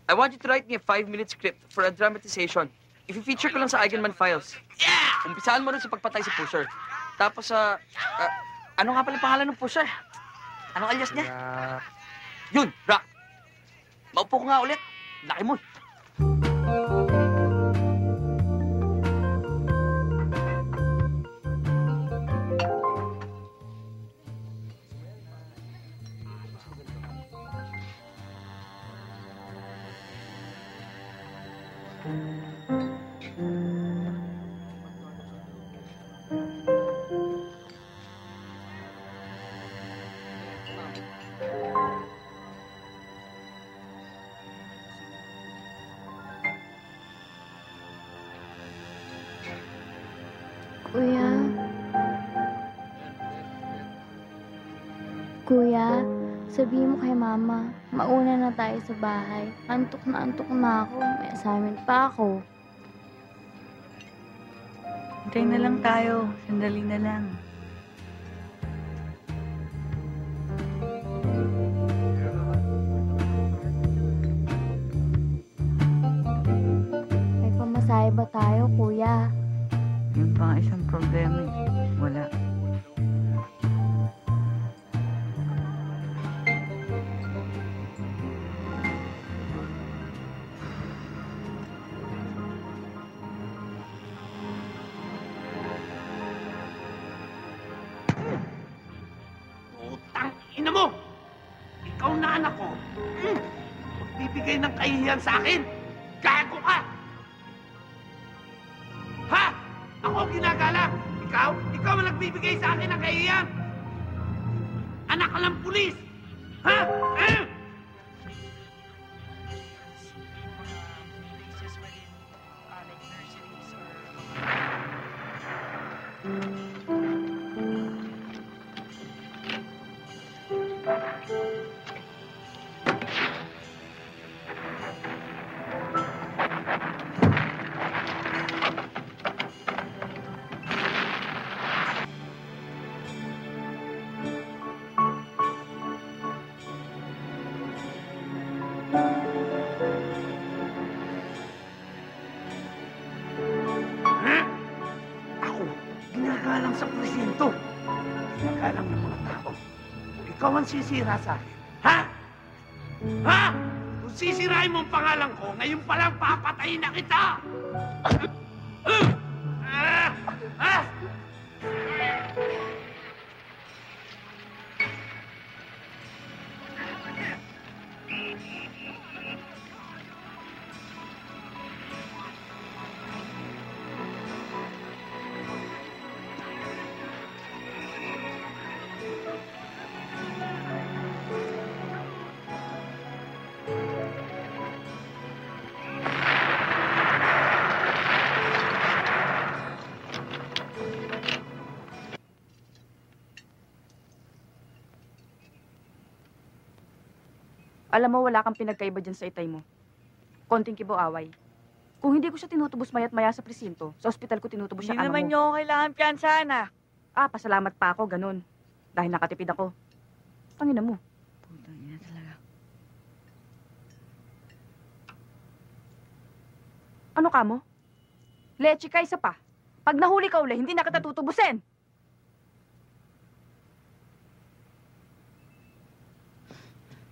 I want you to write me a 5-minute script for a dramatization. I-feature ko lang sa Eigenman Files. Yeah! Umpisaan mo rin sa pagpatay sa pusher. Tapos, ano nga pala pangalan ng pusher? Anong alias niya? Yun, Rock. Maupo ko nga ulit. Laki mo. Kuya, sabihin mo kay Mama, mauna na tayo sa bahay. Antok na ako. May assignment pa ako. Hintay na lang tayo. Sandali na lang. May pamasahe ba tayo, Kuya? Yun pa nga isang problema eh. Wala. Ina mo! Ikaw na anak ko. Magbibigay ng kahihiyan sa akin. Gago ka! Ha? Ako ginagala. Ikaw ang nagbibigay sa akin ng kahihiyan. Anak ka ng pulis. Ha? Ginagalang sa presinto. Ginagalang ng mga tao. Ikaw ang sisira sa akin. Ha? Ha? Kung sisirain mo ang pangalan ko, ngayon pa lang papatayin na kita! Alam mo, wala kang pinagkaiba dyan sa itay mo. Konting kibo-away. Kung hindi ko siya tinutubos mayat maya sa presinto, sa ospital ko tinutubos siya Hindi kama naman mo. niyo ako kailangan piyansahan ah. Pasalamat pa ako, ganun. Dahil nakatipid ako. Tangina mo. Putang ina talaga. Ano ka mo? Leche ka, isa pa. Pag nahuli ka uli, hindi na kita tutubusin.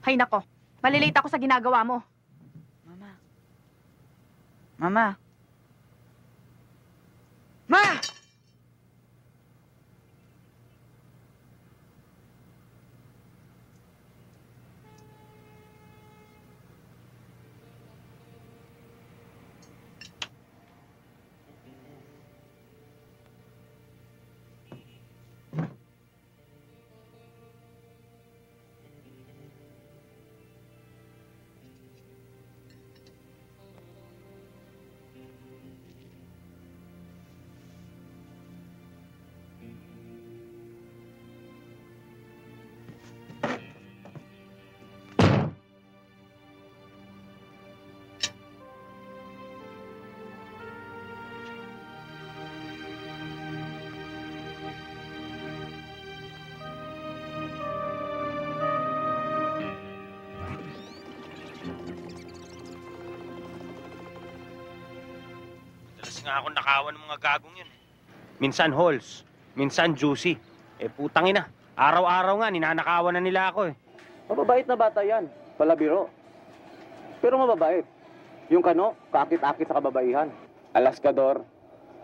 Hay nako, malilate ako sa ginagawa mo. Mama, Mama. Ma! Nga ako nakawan ng mga gagong yun. Minsan Halls, minsan Juicy. Putang ina. Araw-araw nga, ninanakawan na nila ako Mababait na bata yan. Palabiro. Pero mababait. Yung kano, kaakit-akit sa kababaihan. Alaskador,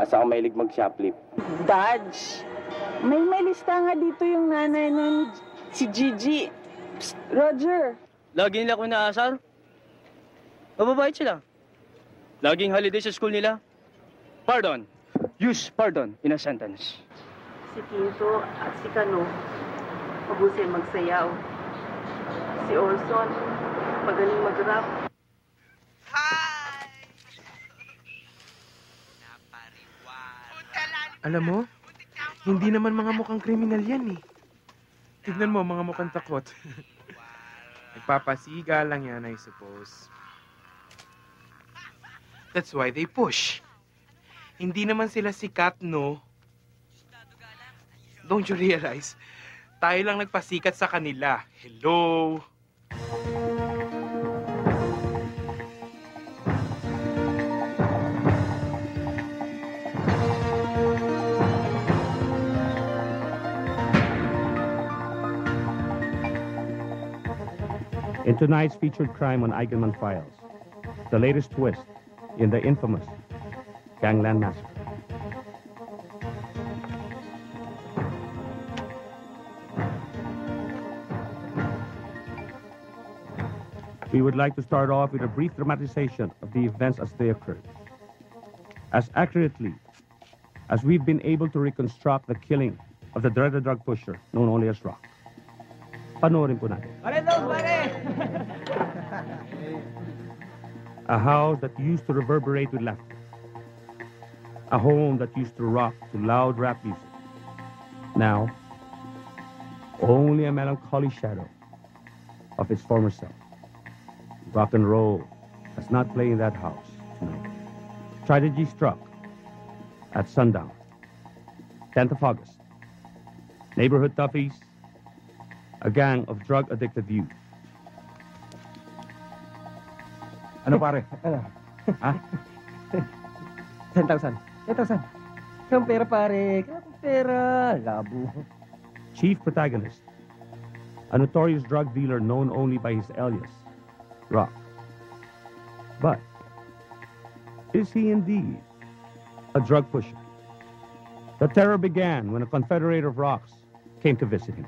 asa ako mahilig mag-shoplift. Dodge, may lista nga dito yung nanay nun, si Gigi. Psst, Roger. Lagi nila ako inaasar. Mababait sila. Laging holiday sa school nila. Pardon. Use pardon in a sentence. Si Quinto at si Kano, mabusay magsayaw. Si Orson, magaling mag-rap. Alam mo, hindi naman mga mukhang kriminal yan eh. Tignan mo, mga mukhang takot. Nagpapasiga lang yan, I suppose. That's why they push. Hindi naman sila sikat, no? Don't you realize? Tayo lang nagpasikat sa kanila. Hello? In tonight's featured crime on Eigenmann Files, the latest twist in the infamous Gangland Massacre. We would like to start off with a brief dramatization of the events as they occurred. As accurately as we've been able to reconstruct the killing of the dreaded drug pusher known only as Rock. Panoorin po natin. A house that used to reverberate with laughter. A home that used to rock to loud rap music. Now, only a melancholy shadow of its former self. Rock and roll does not play in that house tonight. Tragedy struck at sundown, 10th of August. Neighborhood toughies, a gang of drug-addicted youth. Ano pare? Ano? Ha? 10,000. 10,000. Kang pera pare. Kang pera. Labo. Chief protagonist, a notorious drug dealer known only by his alias, Rock. But is he indeed a drug pusher? The terror began when a confederate of Rocks came to visit him.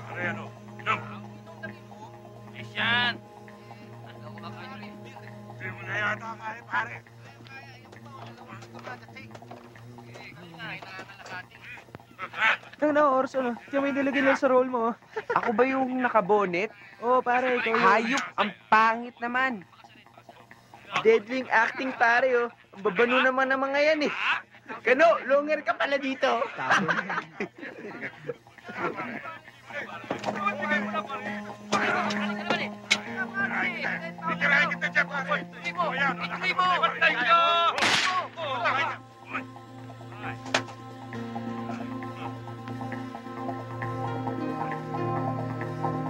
Pare, ano? Inom. Isyan. Hindi mo na yata kaya, pare. No, Orson, ikaw may nilagay lang sa role mo. Ako ba yung nakabonet? Oo, pare, ikaw yung... Hayop, ang pangit naman. Deadling acting, pare, oh. Ang babano naman ng mga yan, eh. Kano, longer ka pala dito. Itirahin kita dyan, pare. Ayan, patay ka!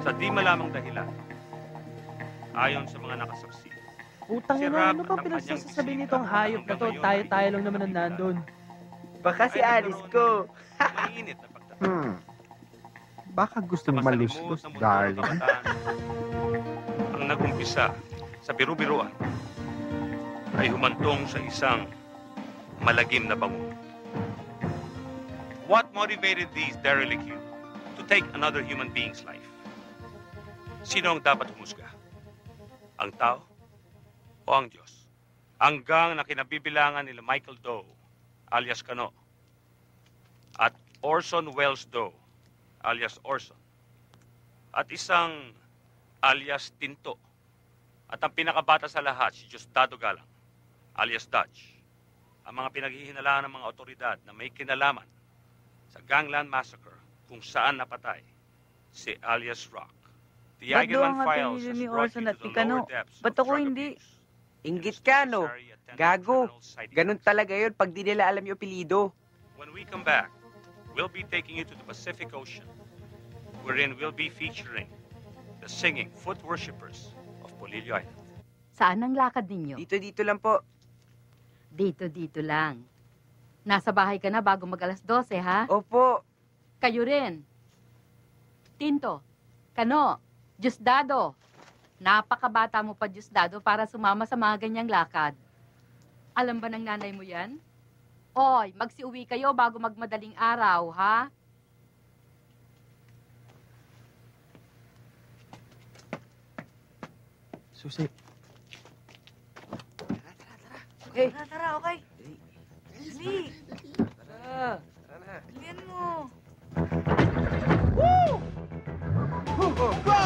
Sa di malamang dahilan, ayon sa mga nakasaksi, Putang si ina, Rob ano ba at ang pinagsasabi kanyang nitong hayop na to? Tayo-tayo lang naman ang nandun. Baka si Alice ko. mainit na pagtatapos. Baka gusto mo maluslos, darling. Ang nagumpisa sa biru-biruan ay humantong sa isang malagim na bangungot. What motivated these derelict youth to take another human being's life? Sino ang dapat humusga? Ang tao o ang Diyos? Hanggang na kinabibilangan nila Michael Doe, alias Kano, at Orson Welles Doe, alias Orson, at isang alias Tinto, at ang pinakabata sa lahat, si Diosdado Galang, alias Dodge, ang mga pinaghihinalaan ng mga otoridad na may kinalaman sa Gangland Massacre kung saan napatay si alias Rock. The Ba't doon Aguilan ang Files apelyido has ni brought Orson you at to the ni Kano? lower depths Ba't of ako drug hindi? abuse. Inggit ka, no? Gago. Ganun talaga yun pag di nila alam yung apelido. When we come back, we'll be taking you to the Pacific Ocean, wherein we'll be featuring the singing foot worshippers of Polillo Island. Saan ang lakad ninyo? Dito lang po. Dito lang. Nasa bahay ka na bago mag-alas 12, ha? Opo. Kayo rin. Tinto, Kano, Diosdado. Napakabata mo pa, Diosdado, para sumama sa mga ganyang lakad. Alam ba ng nanay mo yan? Oy, magsiuwi kayo bago magmadaling araw, ha? Susi. Okay. Tara, okay. Dali. Tara na. Dalian mo. Woo! Go!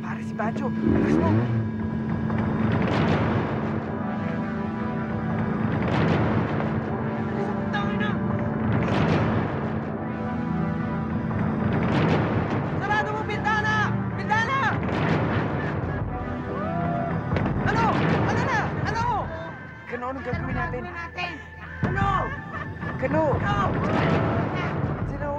Pare si Banjo, alas mo. Sarado mo bintana! Bintana! Ano? Ano na? Ano? Kano, anong gagawin natin? Ano? Kano? Sino?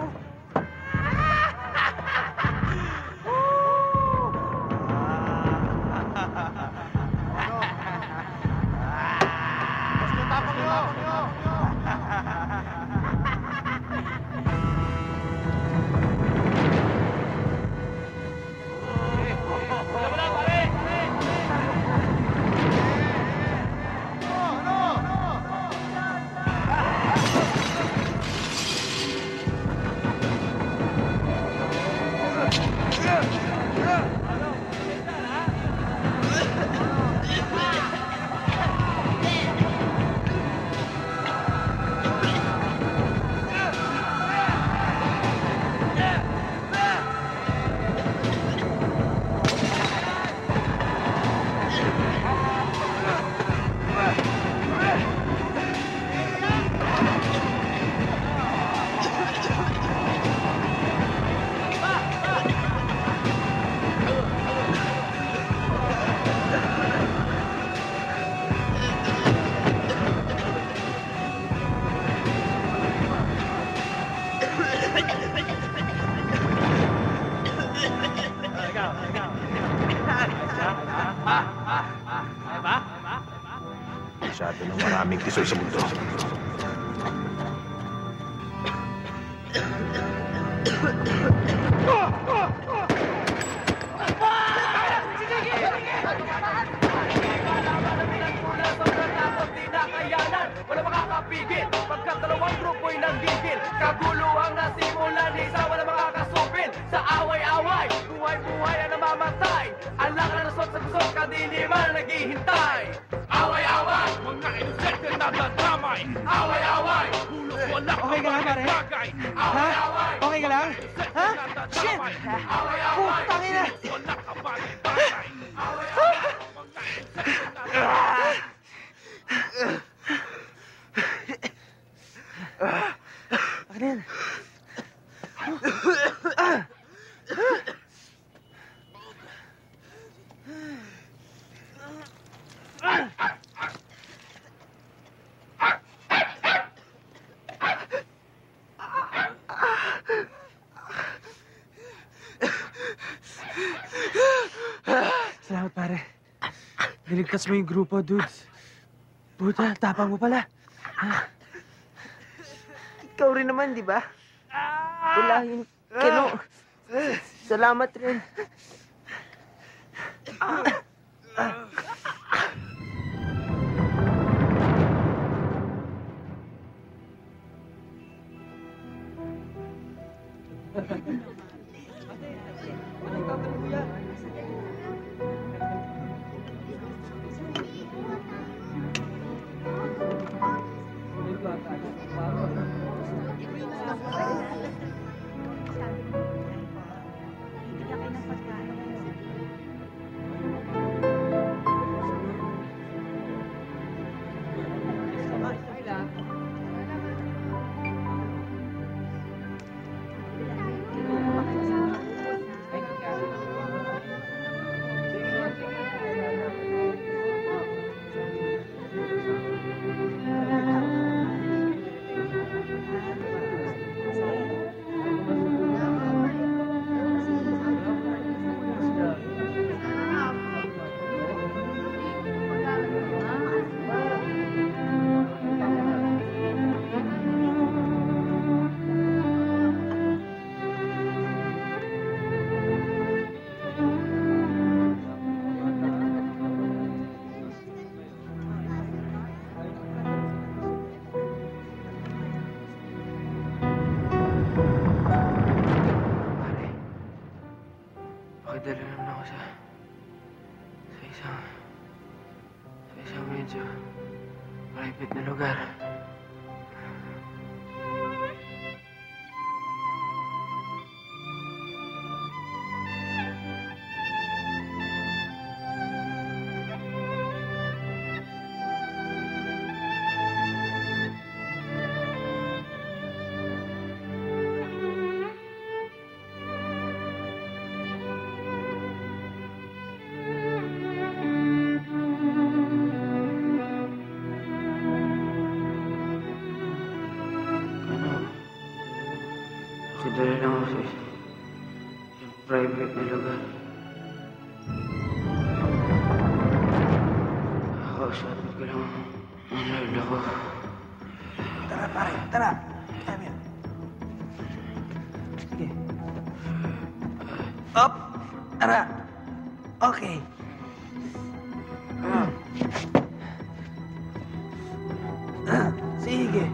Maraming tisoy sa mundo. Wala makakapigil pagkat dalawang grupo'y nanggigil. Kaguluhang nasimulan, isa wala makakasupil. Sa away-away, buhay-buhay na namamatay. Ang lakas na nasot sa gusot, kadiliman na naghihintay. Away-away, mga inosente na dadamay. Away-away, hulog wala ka mga bagay. Away-away, Okay ka lang? Ha? Shit! Putang ina! Wala ka bagay-bagay. Akin yan. Salamat, pare. Niligtas mo yung grupo, dudes. Puta, tapang mo pala. Ikaw rin naman, di ba? Ulahin, Keno. Salamat rin. Pakidala naman ako sa isang medyo private na lugar. Pakidala lang ako sa isang private na lugar. Kakausapin ko lang ang lord ako. Tara, pare. Tara. Kaya yan. Sige. Up. Tara. Okay. Sige.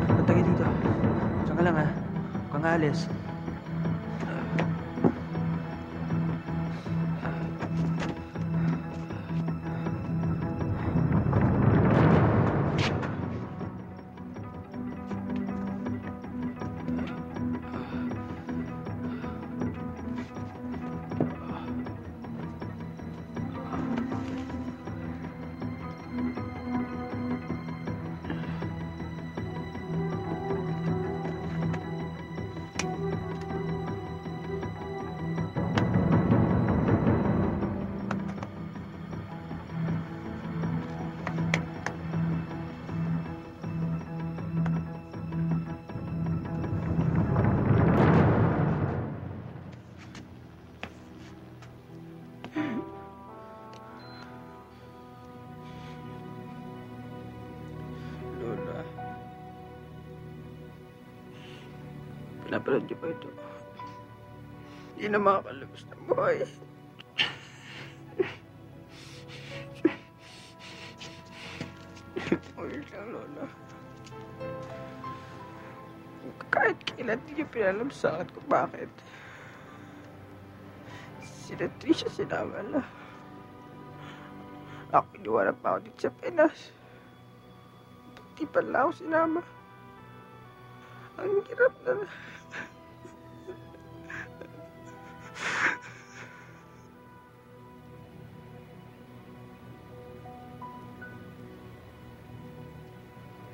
Punta kayo dito. Diyan ka lang, ha? Huwag kang aalis. napanood niyo ba ito? Hindi na makakalabas ng buhay. Uy lang, Lola. Kahit kailan hindi niyo pinalam sa akin kung bakit. Sina Tricia sinama na. Ako iniwanan pa ako dito sa Pinas. Di pala ako sinama. Ang hirap na.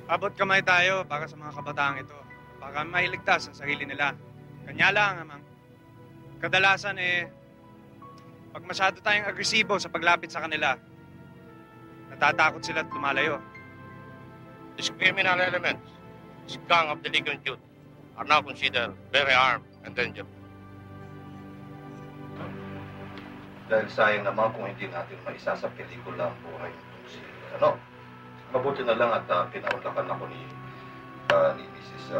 Abot kamay tayo para sa mga kabataang ito. Para mailigtas ang sarili nila. Kanya lang, amang. Kadalasan pag masyado tayong agresibo sa paglapit sa kanila, natatakot sila at lumalayo. These criminal elements, this gang of delinquent youth, are now considered very armed and dangerous. Dahil sayang naman kung hindi natin maisa sa pelikula ang buhay nitong si, mabuti na lang at pinaunlakan ako ni Mrs.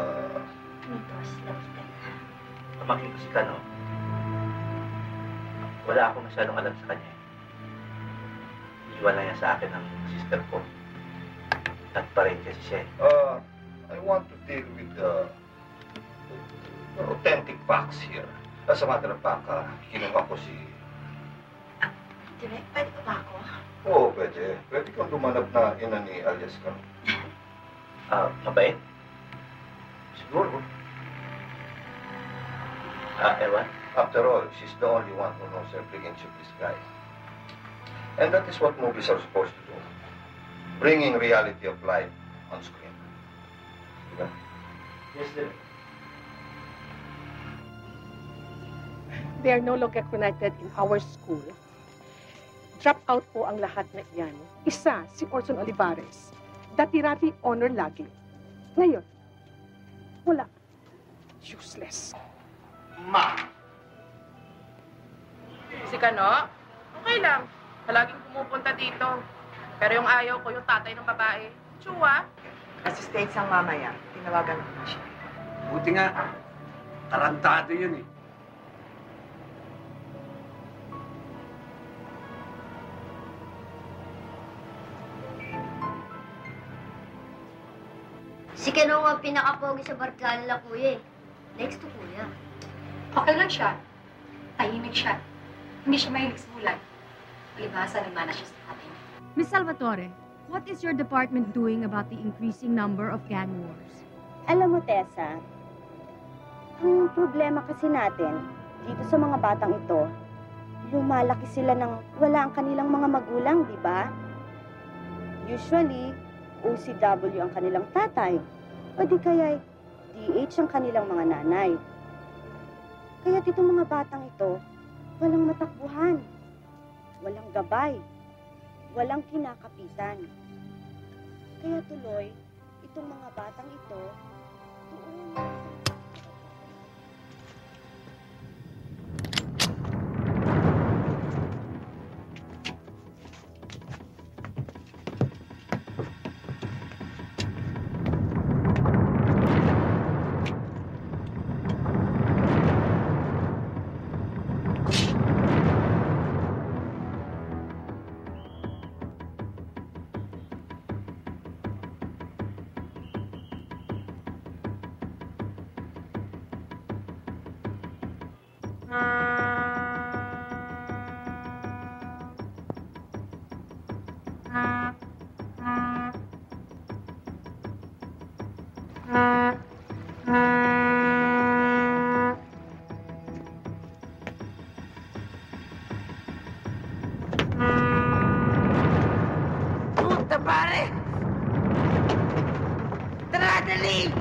Pamangkin ko si Kano. Wala akong masyadong alam sa kanya. Iwan lang niya sa akin ang sister ko. Nagpa-rin kasi siya. I want to deal with the authentic facts here. As a matter of fact, kinuha ko si... Direk, pwede ko ba ako? Oo, pwede. Pwede kang dumanap na ina ni alias ka. Mabait? Siguro. Ewan? After all, she's the only one who knows every inch of this guy. And that is what movies are supposed to do. Bringing reality of life on screen. Diba? Yes, sir. They are no longer connected in our school. Drop out po ang lahat na iyan. Isa, si Orson Olivares. Dati-rati honor lagi. Ngayon, wala. Useless. Ma! Si Kano, okay lang. Palaging pumupunta dito. Pero yung ayaw ko, yung tatay ng babae. Chua. Assistant sang mamaya. Tinawagan ko na siya. Buti nga, tarantado yun eh. Si Kano ang pinakapogi sa barkada nila, kuya eh. Next to kuya. Okay lang siya. Tahimik siya. Hindi siya mahilig sa bulan. Palibhasa naman na siya sa atin. Miss Salvatore, what is your department doing about the increasing number of gang wars? Alam mo, Tessa, ang problema kasi natin, dito sa mga batang ito, lumalaki sila ng wala ang kanilang mga magulang, di ba? Usually, OCW ang kanilang tatay, o di kaya DH ang kanilang mga nanay. Kaya dito mga batang ito, walang matakbuhan, walang gabay, walang kinakapitan. Kaya tuloy, itong mga batang ito, Puta, pare! Tara, dali!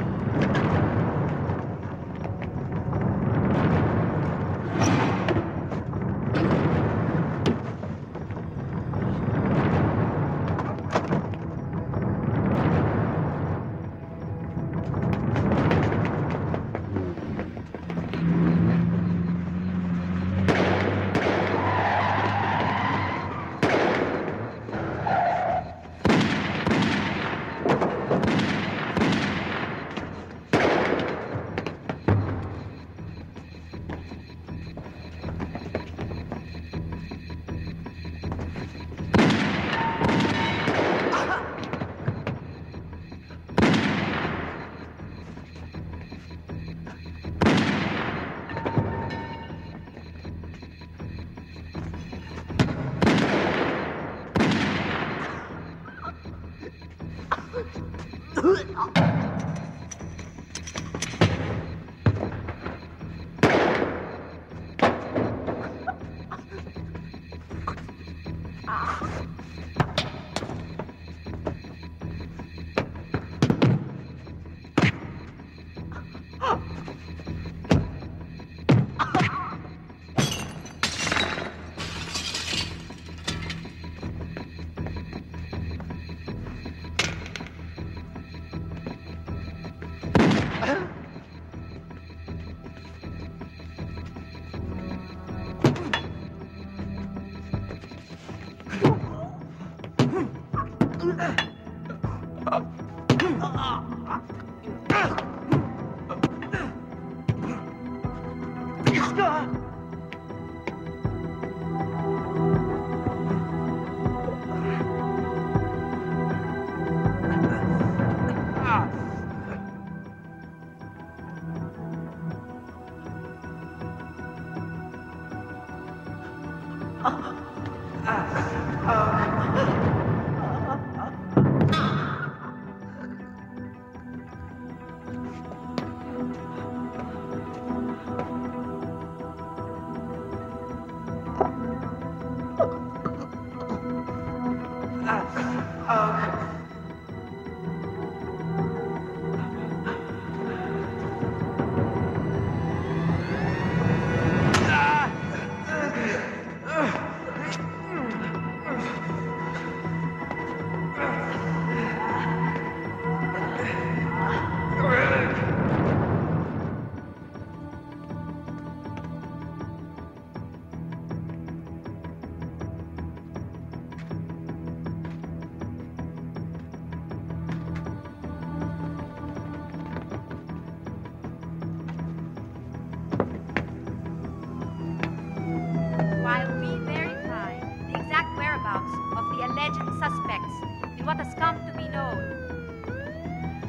While we verify the exact whereabouts of the alleged suspects in what has come to be known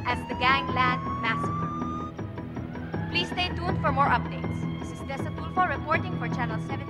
as the Gangland Massacre. Please stay tuned for more updates. This is Tessa Tulfo reporting for Channel 17.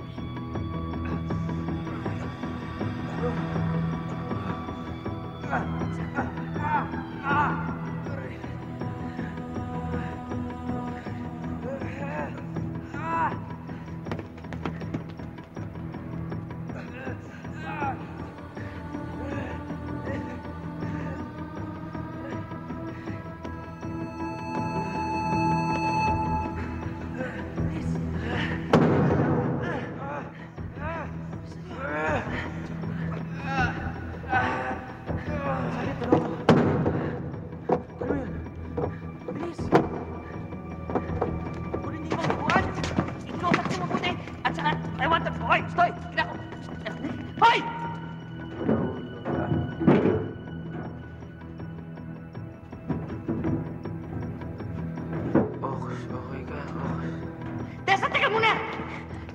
Tessa, teka muna!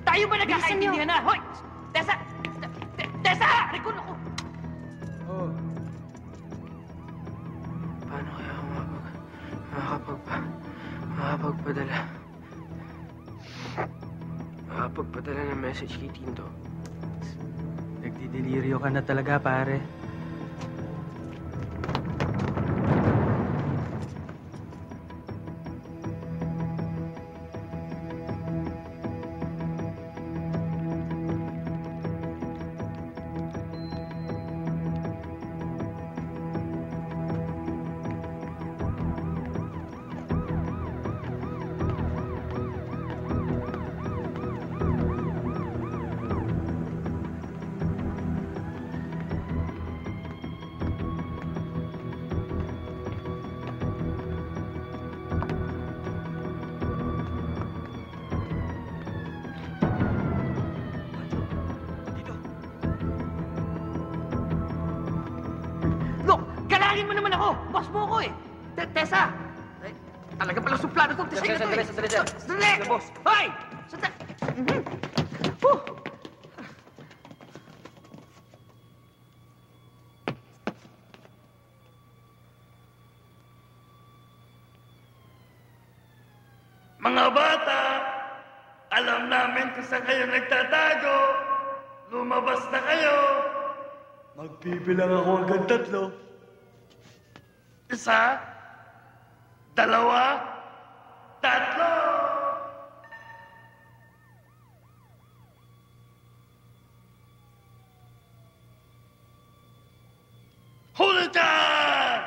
Tayo ba nagkakaintindihan na? Hoy! Tessa! Tessa! Rikon ako! Oh. Paano kaya ako makakapagpadala ng message kay Tinto? Nagdideliryo ka na talaga, pare. Galangin mo naman ako! Boss mo ako eh! Tessa! Talaga pala suplado tong tisay na to eh! Sandali! Boss! Hoy! Sandali! Mga bata, alam namin kung saan kayo nagtatago. Lumabas na kayo. Magbibilang ako hanggang 3. 1, Dalawa, tatlo! Hooligan!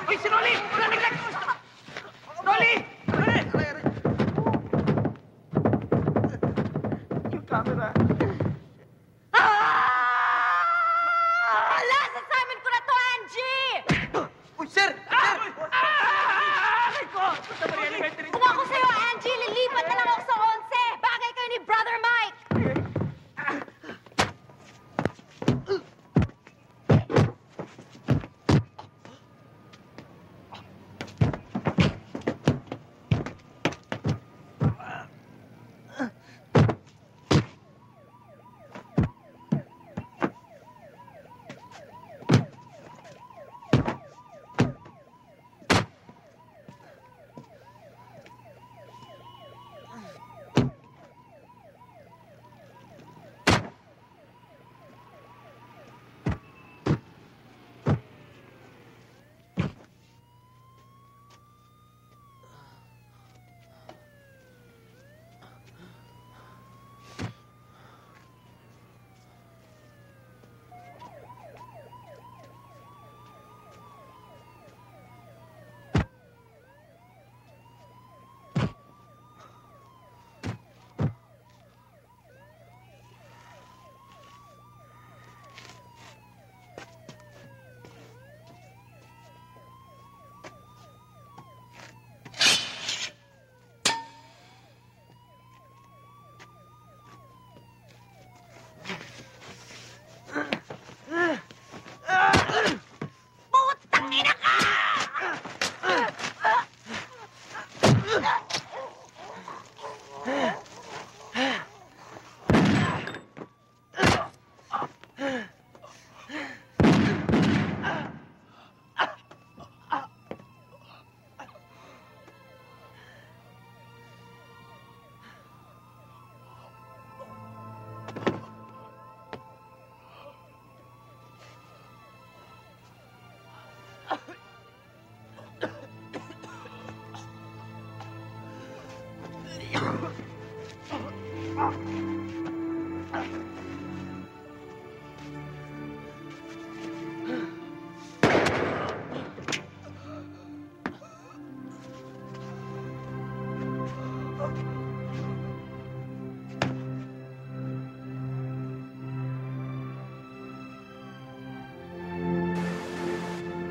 Uy, si Rolly! Nalaglag! Rolly! Yung camera. Last assignment ko na to, Angie! Uy, sir! Kung ako sa'yo, Angie, lilipat na lang ako sa 11. Bagay kayo ni Brother Mike.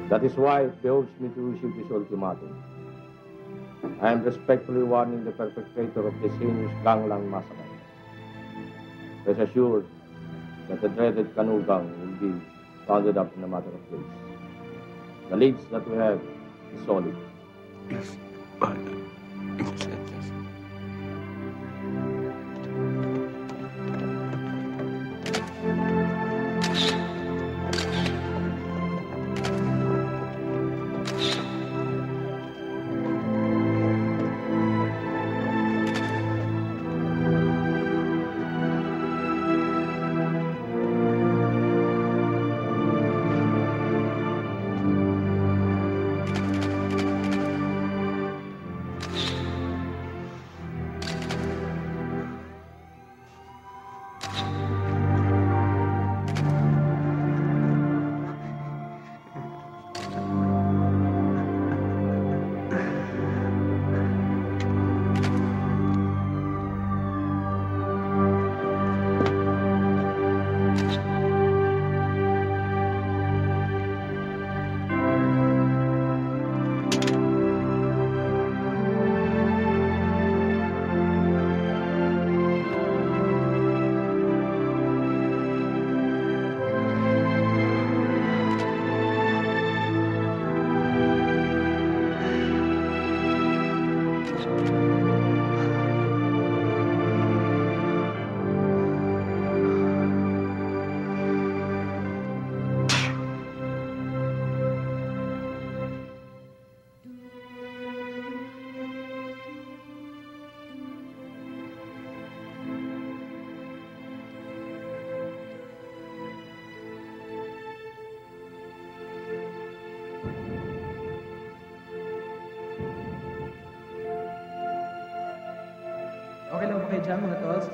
That is why it behoves me to issue this ultimatum. I am respectfully warning the perpetrator of this heinous gangland massacre. Rest assured that the dreaded Kanugang will be rounded up in a matter of days. The leads that we have is solid. Yes, Father. Okay lang ba kayo dyan, mga tolls?